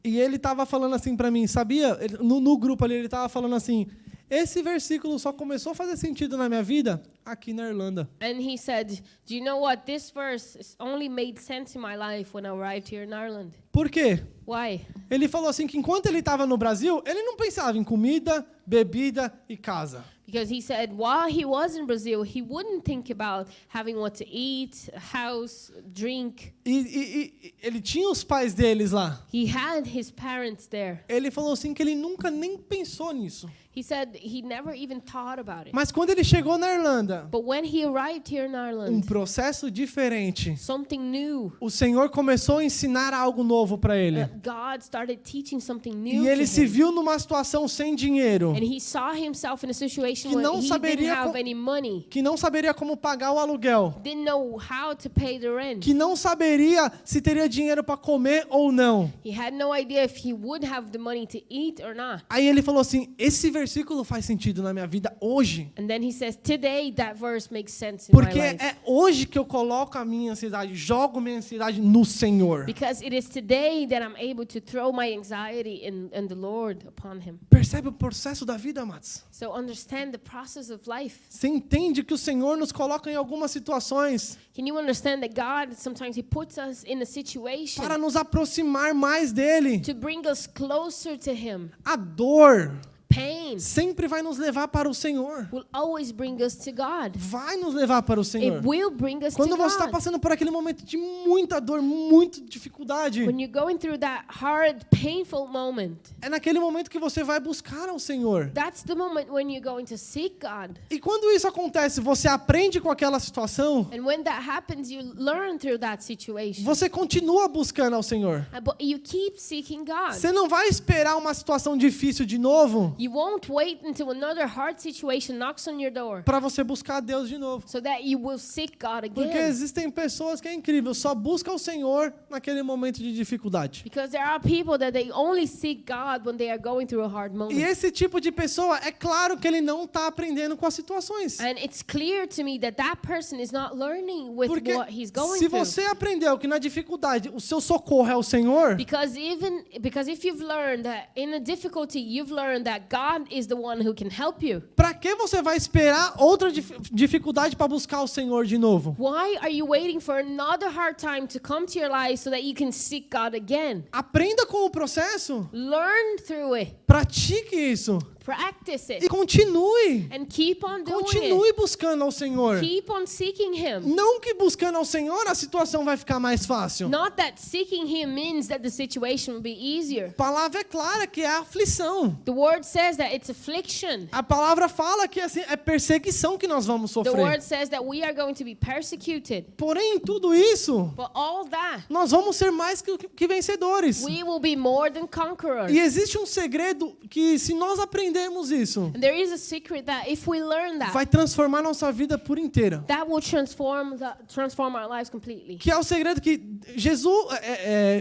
Speaker 1: E ele estava falando assim para mim, sabia? No grupo ali, ele estava falando assim, esse versículo só começou a fazer sentido na minha vida aqui na Irlanda.
Speaker 2: And he said, do you know what? This verse only made sense in my life when I arrived here in Ireland.
Speaker 1: Por quê?
Speaker 2: Why?
Speaker 1: Ele falou assim que enquanto ele estava no Brasil, ele não pensava em comida, bebida e casa.
Speaker 2: Because he said while he was in Brazil, he wouldn't think about having what to eat, a house, drink.
Speaker 1: E ele tinha os pais deles lá.
Speaker 2: He had his parents there.
Speaker 1: Ele falou assim que ele nunca nem pensou nisso.
Speaker 2: He said he never even thought about it.
Speaker 1: Mas quando ele chegou na Irlanda,
Speaker 2: But when he arrived here in Ireland,
Speaker 1: processo diferente.
Speaker 2: something new.
Speaker 1: O Senhor começou a ensinar algo novo para ele.
Speaker 2: God started teaching something new
Speaker 1: E ele
Speaker 2: to
Speaker 1: se
Speaker 2: him.
Speaker 1: viu numa situação sem dinheiro,
Speaker 2: And he saw himself in a situation
Speaker 1: Que
Speaker 2: where
Speaker 1: não
Speaker 2: he didn't
Speaker 1: saberia
Speaker 2: have any money,
Speaker 1: que não saberia como pagar o aluguel,
Speaker 2: didn't know how to pay the rent.
Speaker 1: que não saberia se teria dinheiro para comer ou não.
Speaker 2: He had no idea if he would have the money to eat or not.
Speaker 1: Aí ele falou assim, esse versículo faz sentido na minha vida hoje.
Speaker 2: And then he says, today that verse makes sense in
Speaker 1: Porque
Speaker 2: my life.
Speaker 1: é hoje que eu coloco a minha ansiedade, jogo minha ansiedade no Senhor.
Speaker 2: Because it is today that I'm able to throw my anxiety and the Lord upon him.
Speaker 1: Percebe o processo da vida, Mats?
Speaker 2: So understand the process of life.
Speaker 1: Você entende que o Senhor nos coloca em algumas situações
Speaker 2: Can you understand that God, sometimes he puts us in a situation
Speaker 1: para nos aproximar mais dele.
Speaker 2: to bring us closer to him.
Speaker 1: A dor,
Speaker 2: Pain, pain
Speaker 1: sempre vai nos levar para o Senhor.
Speaker 2: will always bring us to God.
Speaker 1: Vai nos levar para o Senhor.
Speaker 2: It will bring us to
Speaker 1: Quando você está
Speaker 2: God.
Speaker 1: passando por aquele momento de muita dor, muita dificuldade,
Speaker 2: When you're going through that hard, painful moment,
Speaker 1: é naquele momento que você vai buscar ao Senhor.
Speaker 2: that's the moment when you're going to seek God.
Speaker 1: E quando isso acontece, você aprende com aquela situação,
Speaker 2: And when that happens, you learn through that situation.
Speaker 1: você continua buscando ao Senhor.
Speaker 2: But you keep seeking God.
Speaker 1: Você não vai esperar uma situação difícil de novo
Speaker 2: You won't wait until another hard situation knocks on your door
Speaker 1: para você buscar a Deus de novo.
Speaker 2: so that you will seek God
Speaker 1: Porque
Speaker 2: again.
Speaker 1: existem pessoas que é incrível, só buscam o Senhor naquele momento de dificuldade.
Speaker 2: Because there are people that they only seek God when they are going through a hard
Speaker 1: E
Speaker 2: moment.
Speaker 1: esse tipo de pessoa, é claro que ele não está aprendendo com as situações.
Speaker 2: And it's clear to me that that person is not learning with
Speaker 1: Porque
Speaker 2: what he's going
Speaker 1: se
Speaker 2: through.
Speaker 1: você aprendeu que na dificuldade o seu socorro é o Senhor,
Speaker 2: Because if you've learned that in a difficulty, you've learned that God is the one who can help you.
Speaker 1: para que você vai esperar outra dificuldade para buscar o Senhor de novo?
Speaker 2: Why are you waiting for another hard time to come to your life so that you can seek God again?
Speaker 1: Aprenda com o processo,
Speaker 2: Learn through it.
Speaker 1: pratique isso
Speaker 2: Practice
Speaker 1: e
Speaker 2: it.
Speaker 1: continue.
Speaker 2: And keep on doing
Speaker 1: Continue
Speaker 2: it.
Speaker 1: buscando ao Senhor.
Speaker 2: Keep on seeking Him.
Speaker 1: Não que buscando ao Senhor a situação vai ficar mais fácil.
Speaker 2: Not that seeking Him means that the situation will be easier.
Speaker 1: A palavra é clara que é aflição.
Speaker 2: The Word says that it's affliction.
Speaker 1: A palavra fala que assim, é perseguição que nós vamos
Speaker 2: The
Speaker 1: sofrer.
Speaker 2: Word says that we are going to be persecuted.
Speaker 1: Porém, em tudo isso,
Speaker 2: But all that,
Speaker 1: nós vamos ser mais que vencedores.
Speaker 2: we will be more than conquerors.
Speaker 1: E existe um segredo que, se nós aprendermos isso,
Speaker 2: And there is a secret that if we learn that,
Speaker 1: vai transformar nossa vida por inteira.
Speaker 2: that will transform our lives completely.
Speaker 1: Que é o segredo que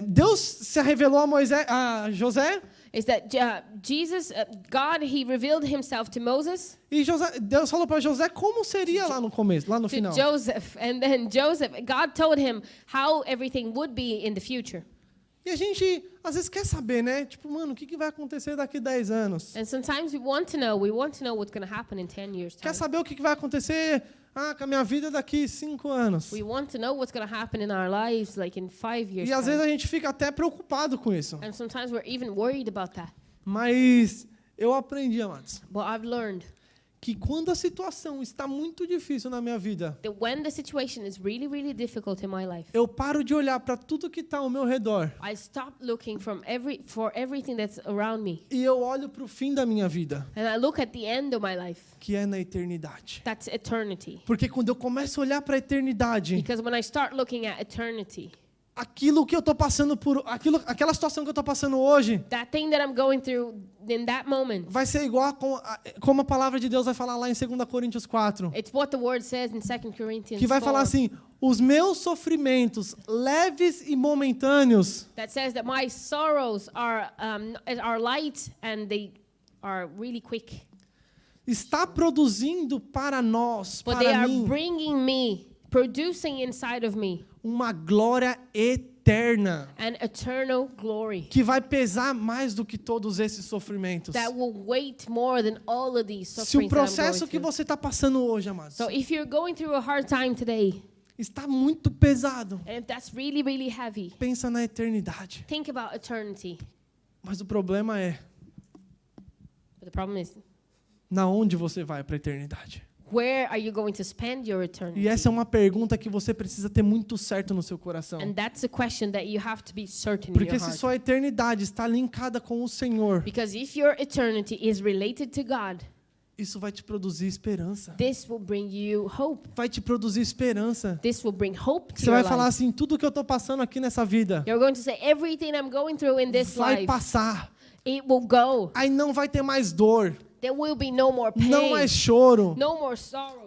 Speaker 1: Deus se revelou a José,
Speaker 2: Is that God, He revealed Himself to Moses,
Speaker 1: e Deus falou para José como seria lá no começo, lá no
Speaker 2: to
Speaker 1: final.
Speaker 2: Joseph, and then God told him how everything would be in the future.
Speaker 1: E a gente, às vezes, quer saber, né? Tipo, mano, o que vai acontecer daqui 10 anos?
Speaker 2: And sometimes we want to know what's going to happen in 10 years'
Speaker 1: Quer
Speaker 2: time.
Speaker 1: saber o que vai acontecer com a minha vida daqui 5 anos?
Speaker 2: We want to know what's going to happen in our lives like in 5 years'
Speaker 1: E às vezes
Speaker 2: time.
Speaker 1: a gente fica até preocupado com isso.
Speaker 2: And sometimes we're even worried about that.
Speaker 1: Mas eu aprendi, amados,
Speaker 2: But I've learned
Speaker 1: que quando a situação está muito difícil na minha vida,
Speaker 2: that when the situation is really, really difficult in my life,
Speaker 1: eu paro de olhar para tudo que está ao meu redor
Speaker 2: I stop looking for everything that's around me.
Speaker 1: e eu olho para o fim da minha vida,
Speaker 2: And I look at the end of my life.
Speaker 1: que é na eternidade.
Speaker 2: That's eternity.
Speaker 1: Porque quando eu começo a olhar para a eternidade,
Speaker 2: Because when I start looking at eternity,
Speaker 1: aquilo que eu estou passando aquela situação que eu estou passando hoje,
Speaker 2: that thing that I'm going through in that moment,
Speaker 1: vai ser igual como a palavra de Deus vai falar lá em 2 Coríntios 4.
Speaker 2: it's what the word says in 2 Corinthians
Speaker 1: Que vai
Speaker 2: 4,
Speaker 1: falar assim: os meus sofrimentos leves e momentâneos
Speaker 2: that says that my sorrows are light and they are really quick.
Speaker 1: está produzindo para nós,
Speaker 2: But they
Speaker 1: para
Speaker 2: are
Speaker 1: mim,
Speaker 2: producing inside of me
Speaker 1: uma glória eterna
Speaker 2: an eternal glory
Speaker 1: que vai pesar mais do que todos esses sofrimentos.
Speaker 2: that will weight more than all of these
Speaker 1: Se o
Speaker 2: sufferings that I'm
Speaker 1: processo
Speaker 2: going
Speaker 1: que
Speaker 2: through.
Speaker 1: você está passando hoje, amados,
Speaker 2: So if you're going through a hard time today,
Speaker 1: está muito pesado,
Speaker 2: and if that's really, really heavy,
Speaker 1: pensa na eternidade.
Speaker 2: think about eternity.
Speaker 1: Mas o problema é
Speaker 2: But the problem is,
Speaker 1: na onde você vai para a eternidade.
Speaker 2: where are you going to spend your eternity?
Speaker 1: E essa é uma pergunta que você precisa ter muito certo no seu coração.
Speaker 2: And that's a question that you have to be certain in
Speaker 1: Porque
Speaker 2: your
Speaker 1: se
Speaker 2: heart.
Speaker 1: sua eternidade está linkada com o Senhor,
Speaker 2: Because if your eternity is related to God,
Speaker 1: isso vai te produzir esperança.
Speaker 2: this will bring you hope.
Speaker 1: Vai te produzir esperança.
Speaker 2: This will bring hope to
Speaker 1: Você
Speaker 2: your
Speaker 1: vai
Speaker 2: life.
Speaker 1: falar assim: tudo que eu estou passando aqui nessa vida
Speaker 2: You're going to say, everything I'm going through in this
Speaker 1: vai
Speaker 2: life,
Speaker 1: passar.
Speaker 2: it will go.
Speaker 1: Aí não vai ter mais dor,
Speaker 2: There will be no more
Speaker 1: não
Speaker 2: pain,
Speaker 1: mais choro,
Speaker 2: no more sorrow,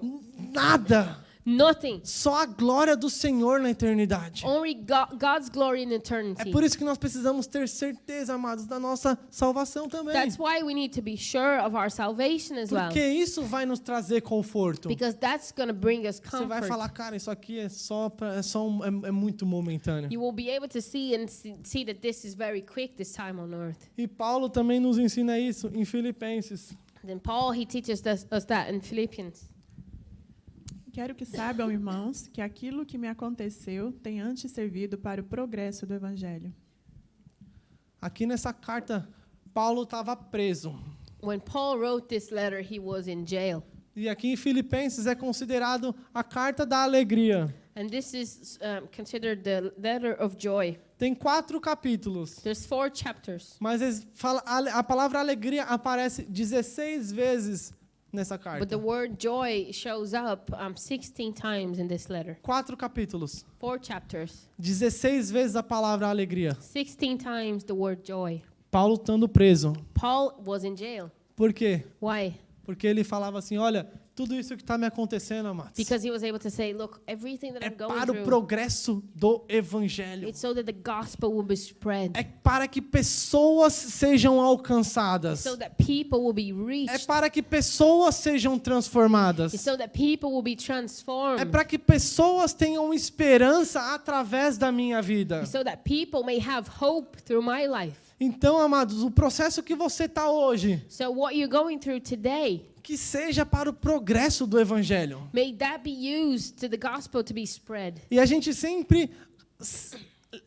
Speaker 1: nada.
Speaker 2: nothing.
Speaker 1: Só a glória do Senhor na eternidade.
Speaker 2: Only God's glory in
Speaker 1: É
Speaker 2: eternity.
Speaker 1: por isso que nós precisamos ter certeza, amados, da nossa salvação também.
Speaker 2: That's why we need to be sure of our salvation as well.
Speaker 1: Porque isso vai nos trazer conforto.
Speaker 2: Because that's going to bring us
Speaker 1: Você vai
Speaker 2: comfort.
Speaker 1: falar, cara, isso aqui é muito momentâneo.
Speaker 2: You will be able to see and see that this is very quick this time on earth.
Speaker 1: E Paulo também nos ensina isso em Filipenses.
Speaker 2: Then Paul, he teaches us that in Philippians.
Speaker 3: Quero que saibam, irmãos, que aquilo que me aconteceu tem antes servido para o progresso do Evangelho.
Speaker 1: Aqui nessa carta, Paulo estava preso.
Speaker 2: When Paul wrote this letter, he was in jail.
Speaker 1: E aqui em Filipenses é considerado a carta da alegria.
Speaker 2: And this is considered the letter of joy.
Speaker 1: Tem 4 capítulos,
Speaker 2: There's 4 chapters.
Speaker 1: mas a palavra alegria aparece 16 vezes nessa
Speaker 2: But
Speaker 1: carta.
Speaker 2: the word joy shows up 16 times in this letter.
Speaker 1: 4 capítulos,
Speaker 2: 4 chapters.
Speaker 1: 16 vezes a palavra alegria.
Speaker 2: 16 times the word joy.
Speaker 1: Paulo estando preso.
Speaker 2: Paul was in jail.
Speaker 1: Por quê?
Speaker 2: Why?
Speaker 1: Porque ele falava assim, olha, tudo isso que está me acontecendo, amados,
Speaker 2: Because he was able to say, look, everything that
Speaker 1: é
Speaker 2: I'm going
Speaker 1: para o
Speaker 2: through,
Speaker 1: progresso do evangelho.
Speaker 2: it's so that the gospel will be spread.
Speaker 1: É para que pessoas sejam alcançadas.
Speaker 2: So that people will be
Speaker 1: É
Speaker 2: reached.
Speaker 1: para que pessoas sejam transformadas.
Speaker 2: It's so that people will be
Speaker 1: É
Speaker 2: transformed.
Speaker 1: para que pessoas tenham esperança através da minha vida.
Speaker 2: So that people may have hope through my life.
Speaker 1: Então, amados, o processo que você está hoje,
Speaker 2: So what you're going through today,
Speaker 1: que seja para o progresso do evangelho.
Speaker 2: may that be used to the gospel to be spread.
Speaker 1: E a gente sempre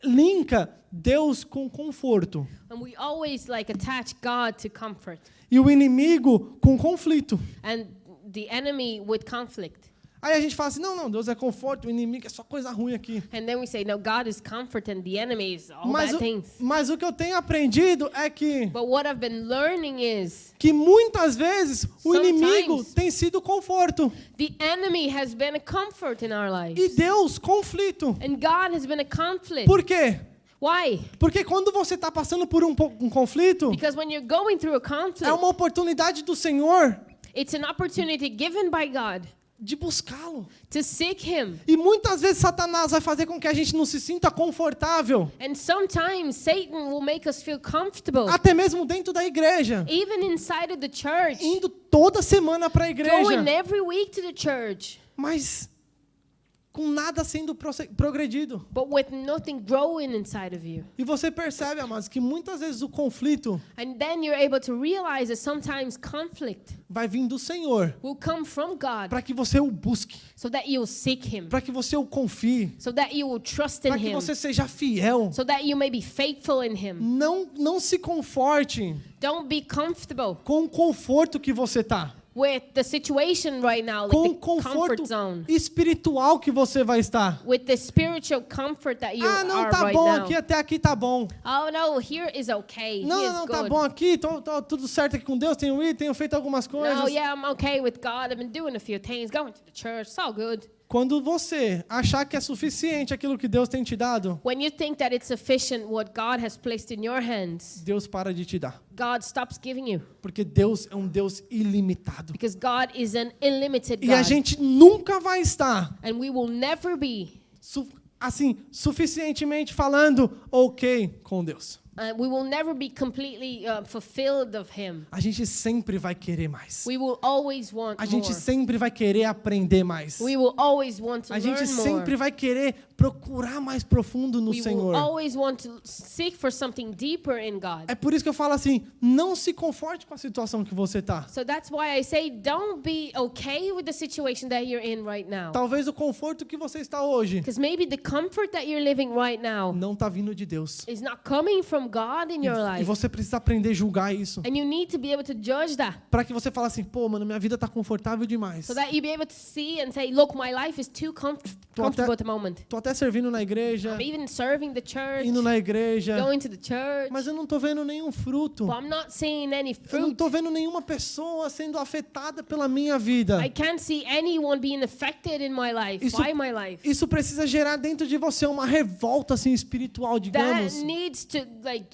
Speaker 1: linka Deus com conforto
Speaker 2: And we always attach God to comfort
Speaker 1: e o inimigo com conflito.
Speaker 2: and the enemy with conflict.
Speaker 1: Aí a gente fala assim, não, Deus é conforto, o inimigo é só coisa ruim aqui.
Speaker 2: And then we say, no, God is comfort and the enemy is all
Speaker 1: Mas
Speaker 2: bad
Speaker 1: o,
Speaker 2: things.
Speaker 1: mas o que eu tenho aprendido é que
Speaker 2: But what I've been learning is
Speaker 1: muitas vezes o
Speaker 2: Sometimes.
Speaker 1: inimigo tem sido conforto
Speaker 2: the enemy has been a comfort in our lives.
Speaker 1: e Deus conflito.
Speaker 2: And God has been a conflict.
Speaker 1: Por quê?
Speaker 2: Why?
Speaker 1: Porque quando você está passando por um conflito,
Speaker 2: Because when you're going through a
Speaker 1: é
Speaker 2: conflict,
Speaker 1: uma oportunidade do Senhor
Speaker 2: it's an opportunity given by God
Speaker 1: de buscá-lo.
Speaker 2: to seek Him.
Speaker 1: E muitas vezes Satanás vai fazer com que a gente não se sinta confortável,
Speaker 2: And sometimes Satan will make us feel comfortable,
Speaker 1: até mesmo dentro da igreja,
Speaker 2: even inside of the church,
Speaker 1: indo toda semana para a igreja,
Speaker 2: going every week to the church,
Speaker 1: mas com nada sendo progredido.
Speaker 2: but with nothing growing inside of you.
Speaker 1: E você percebe, amados, que muitas vezes o conflito
Speaker 2: And then you're able to realize that sometimes conflict
Speaker 1: vai vir do Senhor,
Speaker 2: will come from God
Speaker 1: para que você o busque,
Speaker 2: so that you'll seek Him,
Speaker 1: para que você o confie,
Speaker 2: so that you will trust in
Speaker 1: para que
Speaker 2: Him,
Speaker 1: você seja fiel.
Speaker 2: so that you may be faithful in Him.
Speaker 1: Não se conforte
Speaker 2: Don't be comfortable
Speaker 1: com o conforto que você tá,
Speaker 2: with the situation right now,
Speaker 1: com o
Speaker 2: like the comfort
Speaker 1: conforto
Speaker 2: zone,
Speaker 1: espiritual que você vai estar.
Speaker 2: with the spiritual comfort that you
Speaker 1: Ah, não,
Speaker 2: are
Speaker 1: tá
Speaker 2: right
Speaker 1: bom
Speaker 2: now.
Speaker 1: aqui, até aqui tá bom.
Speaker 2: Oh no, here is okay.
Speaker 1: Não,
Speaker 2: He is
Speaker 1: não,
Speaker 2: good.
Speaker 1: tá bom aqui, tô tudo certo aqui com Deus, tenho ido, tenho feito algumas coisas.
Speaker 2: No, yeah, I'm okay with God. I've been doing a few things, going to the church. It's all good.
Speaker 1: Quando você achar que é suficiente aquilo que Deus tem te dado,
Speaker 2: When you think that it's sufficient what God has placed in your hands,
Speaker 1: Deus para de te dar.
Speaker 2: God stops giving you.
Speaker 1: Porque Deus é um Deus ilimitado.
Speaker 2: Because God is an unlimited
Speaker 1: E a
Speaker 2: God.
Speaker 1: gente nunca vai estar,
Speaker 2: And we will never be,
Speaker 1: suficientemente falando ok com Deus.
Speaker 2: we will never be completely fulfilled of Him.
Speaker 1: A gente sempre vai querer mais.
Speaker 2: We will always want
Speaker 1: A gente
Speaker 2: more.
Speaker 1: sempre vai querer aprender mais.
Speaker 2: We will always want to
Speaker 1: A gente
Speaker 2: learn more.
Speaker 1: sempre vai querer procurar mais profundo no
Speaker 2: We will
Speaker 1: Senhor.
Speaker 2: always want to seek for something deeper in God.
Speaker 1: É por isso que eu falo assim, não se conforte com a situação que você tá.
Speaker 2: So that's why I say don't be okay with the situation that you're in right now.
Speaker 1: Talvez o conforto que você está hoje
Speaker 2: Because maybe the comfort that you're living right now
Speaker 1: não está vindo de Deus.
Speaker 2: is not coming from God in your
Speaker 1: E
Speaker 2: life.
Speaker 1: você precisa aprender a julgar isso.
Speaker 2: And you need to be able to judge that
Speaker 1: Para que você fale assim, pô, mano, minha vida tá confortável demais.
Speaker 2: so that you be able to see and say, look, my life is too comfortable at the moment.
Speaker 1: Tô até servindo na igreja,
Speaker 2: I'm even serving the church,
Speaker 1: indo na igreja,
Speaker 2: going to the church,
Speaker 1: mas eu não tô vendo nenhum fruto.
Speaker 2: but I'm not seeing any
Speaker 1: Eu não
Speaker 2: fruit.
Speaker 1: tô vendo nenhuma pessoa sendo afetada pela minha vida.
Speaker 2: I can't see anyone being affected in my life,
Speaker 1: Isso-
Speaker 2: by my life.
Speaker 1: Isso precisa gerar dentro de você uma revolta assim espiritual, digamos.
Speaker 2: That needs to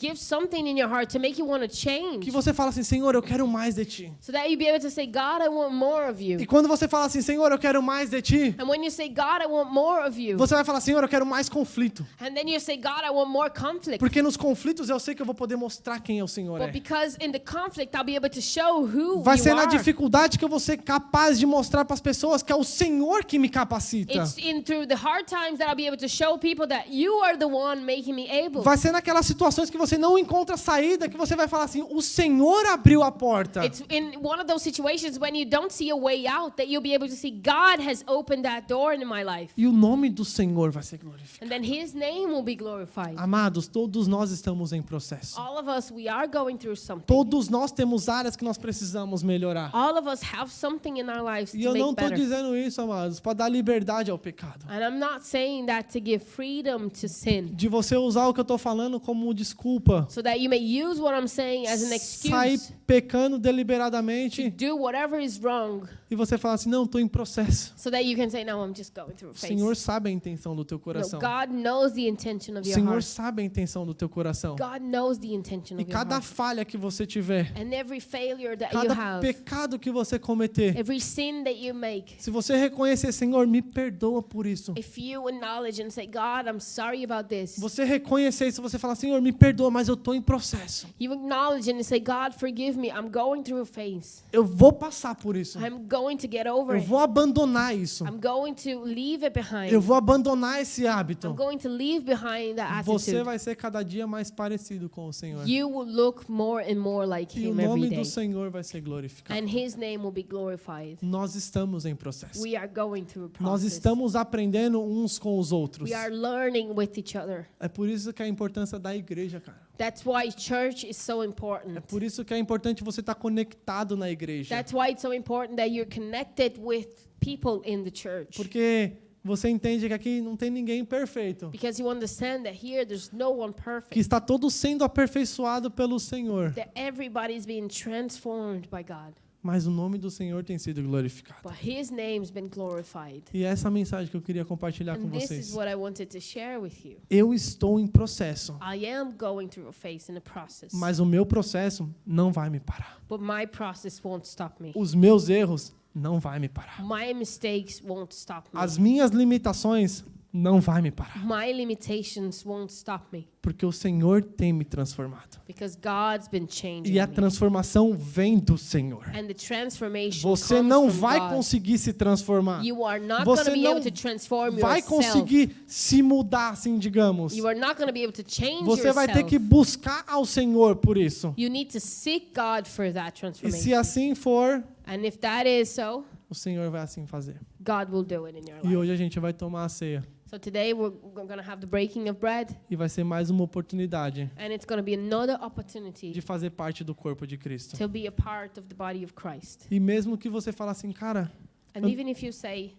Speaker 2: give something in your heart to make you want to change.
Speaker 1: Que você fala assim, Senhor, eu quero mais de ti.
Speaker 2: So that you be able to say, God, I want more of you.
Speaker 1: E quando você fala assim, Senhor, eu quero mais de ti,
Speaker 2: And when you say, God, I want more of you.
Speaker 1: você vai falar, Senhor, eu quero mais conflito.
Speaker 2: And then you say, God, I want more conflict.
Speaker 1: Porque nos conflitos eu sei que eu vou poder mostrar quem é o Senhor
Speaker 2: But
Speaker 1: é.
Speaker 2: because in the conflict, I'll be able to show who
Speaker 1: Vai
Speaker 2: you
Speaker 1: ser na
Speaker 2: are.
Speaker 1: dificuldade que eu vou ser capaz de mostrar para as pessoas que é o Senhor que me capacita.
Speaker 2: It's in through the hard times that I'll be able to show people that you are the one making me able.
Speaker 1: Vai ser naquelas situações situações que você não encontra saída, que você vai falar assim, o Senhor abriu a porta.
Speaker 2: It's in one of those situations when you don't see a way out that you'll be able to see God has opened that door in my life.
Speaker 1: E o nome do Senhor vai ser glorificado.
Speaker 2: And then His name will be glorified.
Speaker 1: Amados, todos nós estamos em processo.
Speaker 2: All of us, we are going through something.
Speaker 1: Todos nós temos áreas que nós precisamos melhorar.
Speaker 2: All of us have something in our lives
Speaker 1: E
Speaker 2: to
Speaker 1: eu não
Speaker 2: make
Speaker 1: estou
Speaker 2: better.
Speaker 1: dizendo isso, amados, para dar liberdade ao pecado.
Speaker 2: And I'm not saying that to give freedom to sin,
Speaker 1: De você usar o que eu estou falando como desculpa.
Speaker 2: so that you may use what I'm saying as an
Speaker 1: Sair
Speaker 2: excuse
Speaker 1: pecando
Speaker 2: to
Speaker 1: deliberadamente
Speaker 2: do whatever is wrong,
Speaker 1: e você falar assim, não, estou em processo.
Speaker 2: so that you can say, no, I'm just going through a
Speaker 1: O
Speaker 2: phase.
Speaker 1: Senhor sabe a intenção do teu
Speaker 2: No,
Speaker 1: coração.
Speaker 2: God knows the intention
Speaker 1: O
Speaker 2: of your
Speaker 1: Senhor
Speaker 2: heart.
Speaker 1: sabe a intenção do teu coração.
Speaker 2: God knows the intention
Speaker 1: E
Speaker 2: of your
Speaker 1: cada
Speaker 2: heart.
Speaker 1: falha que você tiver,
Speaker 2: And every failure that you
Speaker 1: cada
Speaker 2: have,
Speaker 1: pecado que você cometer,
Speaker 2: every sin that you make,
Speaker 1: se você reconhecer, Senhor, me perdoa por isso.
Speaker 2: if you acknowledge and say, God, I'm sorry about this.
Speaker 1: Você reconhecer isso, você fala, Senhor, me perdoa, mas eu estou em processo.
Speaker 2: You acknowledge and you say, God, forgive me. I'm going through a phase.
Speaker 1: Eu vou passar por isso.
Speaker 2: I'm going to get over
Speaker 1: Eu
Speaker 2: it.
Speaker 1: vou abandonar isso.
Speaker 2: I'm going to leave it behind.
Speaker 1: Eu vou abandonar esse hábito.
Speaker 2: I'm going to leave behind that
Speaker 1: Você
Speaker 2: attitude.
Speaker 1: vai ser cada dia mais parecido com o Senhor.
Speaker 2: You will look more and more like
Speaker 1: E o
Speaker 2: Him every
Speaker 1: nome
Speaker 2: day.
Speaker 1: do Senhor vai ser glorificado.
Speaker 2: And His name will be glorified.
Speaker 1: Nós estamos em processo.
Speaker 2: We are going through a
Speaker 1: Nós
Speaker 2: process.
Speaker 1: estamos aprendendo uns com os outros.
Speaker 2: We are learning with each other.
Speaker 1: É por isso que é a importância da igreja, cara.
Speaker 2: That's why church is so
Speaker 1: É
Speaker 2: important.
Speaker 1: por isso que é importante você estar conectado na igreja.
Speaker 2: That's why it's so important that you're connected with people in the church.
Speaker 1: Porque você entende que aqui não tem ninguém perfeito.
Speaker 2: Because you understand that here there's no one
Speaker 1: Que
Speaker 2: perfect.
Speaker 1: está todo sendo aperfeiçoado pelo Senhor.
Speaker 2: That everybody's being transformed by God.
Speaker 1: Mas o nome do Senhor tem sido glorificado.
Speaker 2: But His name's been glorified.
Speaker 1: E é essa mensagem que eu queria compartilhar com
Speaker 2: And this is
Speaker 1: vocês.
Speaker 2: what I wanted to share with you.
Speaker 1: Eu estou em processo,
Speaker 2: I am going through a phase in a process.
Speaker 1: mas o meu processo não vai me parar.
Speaker 2: But my process won't stop me.
Speaker 1: Os meus erros não vai me parar.
Speaker 2: My mistakes won't stop me.
Speaker 1: As minhas limitações não vai me parar,
Speaker 2: My limitations won't stop me.
Speaker 1: porque o Senhor tem me transformado.
Speaker 2: Because God's been changing
Speaker 1: E a
Speaker 2: me.
Speaker 1: transformação vem do Senhor.
Speaker 2: And the transformation
Speaker 1: Você
Speaker 2: comes
Speaker 1: não
Speaker 2: from
Speaker 1: vai
Speaker 2: God.
Speaker 1: conseguir se transformar.
Speaker 2: You are not
Speaker 1: Você
Speaker 2: going to be
Speaker 1: não
Speaker 2: able to transform
Speaker 1: vai
Speaker 2: yourself.
Speaker 1: conseguir se mudar, assim, digamos.
Speaker 2: You are not going to be able to change
Speaker 1: Você vai ter
Speaker 2: yourself.
Speaker 1: que buscar ao Senhor por isso.
Speaker 2: You need to seek God for that
Speaker 1: E
Speaker 2: transformation.
Speaker 1: se assim for,
Speaker 2: And if that is so,
Speaker 1: o Senhor vai assim fazer.
Speaker 2: God will do it in your
Speaker 1: E
Speaker 2: life.
Speaker 1: hoje a gente vai tomar a ceia.
Speaker 2: So today we're going to have the breaking of bread,
Speaker 1: E vai ser mais uma oportunidade
Speaker 2: and it's going to be another opportunity
Speaker 1: de fazer parte do corpo de Cristo.
Speaker 2: to be a part of the body of Christ.
Speaker 1: E mesmo que você fale assim, cara,
Speaker 2: And even if you say,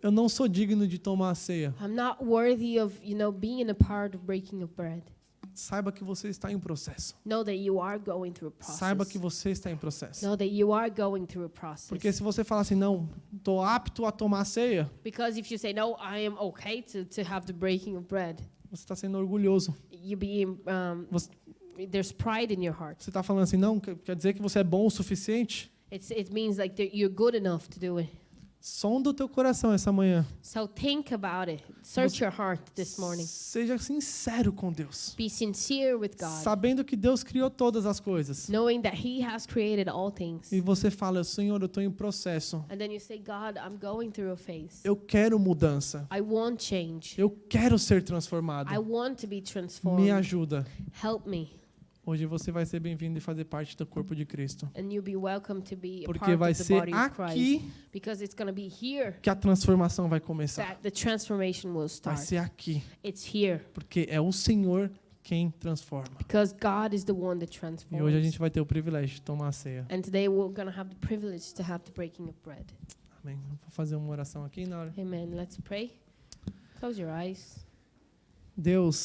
Speaker 1: eu não sou digno de tomar a ceia,
Speaker 2: I'm not worthy of, being a part of breaking of bread,
Speaker 1: saiba que você está em processo.
Speaker 2: know that you are going through a
Speaker 1: Saiba que
Speaker 2: process.
Speaker 1: você está em processo.
Speaker 2: Know that you are going through a process.
Speaker 1: Porque se você falar assim, não, estou apto a tomar a ceia,
Speaker 2: Because if you say, no, I am okay to have the breaking of bread,
Speaker 1: você está sendo orgulhoso.
Speaker 2: you being,
Speaker 1: Você
Speaker 2: there's pride in your heart.
Speaker 1: está falando assim, não, quer dizer que você é bom o suficiente?
Speaker 2: It means like that you're good enough to do it.
Speaker 1: Sonda o teu coração essa manhã.
Speaker 2: So think about it. Search your heart this morning.
Speaker 1: Seja sincero com Deus.
Speaker 2: Be sincere with God,
Speaker 1: Sabendo que Deus criou todas as coisas.
Speaker 2: knowing that He has created all things.
Speaker 1: E você fala, Senhor, eu estou em processo.
Speaker 2: And then you say, God, I'm going through a phase.
Speaker 1: Eu quero mudança.
Speaker 2: I want change.
Speaker 1: Eu quero ser transformado.
Speaker 2: I want to be
Speaker 1: Me
Speaker 2: transformed.
Speaker 1: ajuda.
Speaker 2: Help me.
Speaker 1: Hoje você vai ser bem-vindo e fazer parte do corpo de Cristo.
Speaker 2: And you'll be welcome to be a
Speaker 1: Porque
Speaker 2: part
Speaker 1: vai
Speaker 2: of the
Speaker 1: ser
Speaker 2: body of Christ.
Speaker 1: aqui
Speaker 2: Because it's going to be here
Speaker 1: que a transformação vai começar.
Speaker 2: that the transformation will
Speaker 1: Vai
Speaker 2: start.
Speaker 1: ser aqui.
Speaker 2: It's here.
Speaker 1: Porque é o Senhor quem transforma.
Speaker 2: Because God is the one that
Speaker 1: E
Speaker 2: transforms.
Speaker 1: hoje a gente vai ter o privilégio de tomar a ceia.
Speaker 2: And today we're going to have the privilege to have the breaking of bread.
Speaker 1: Amém. Vou fazer uma oração aqui na hora.
Speaker 2: Amen. Let's pray. Close your eyes.
Speaker 1: Deus,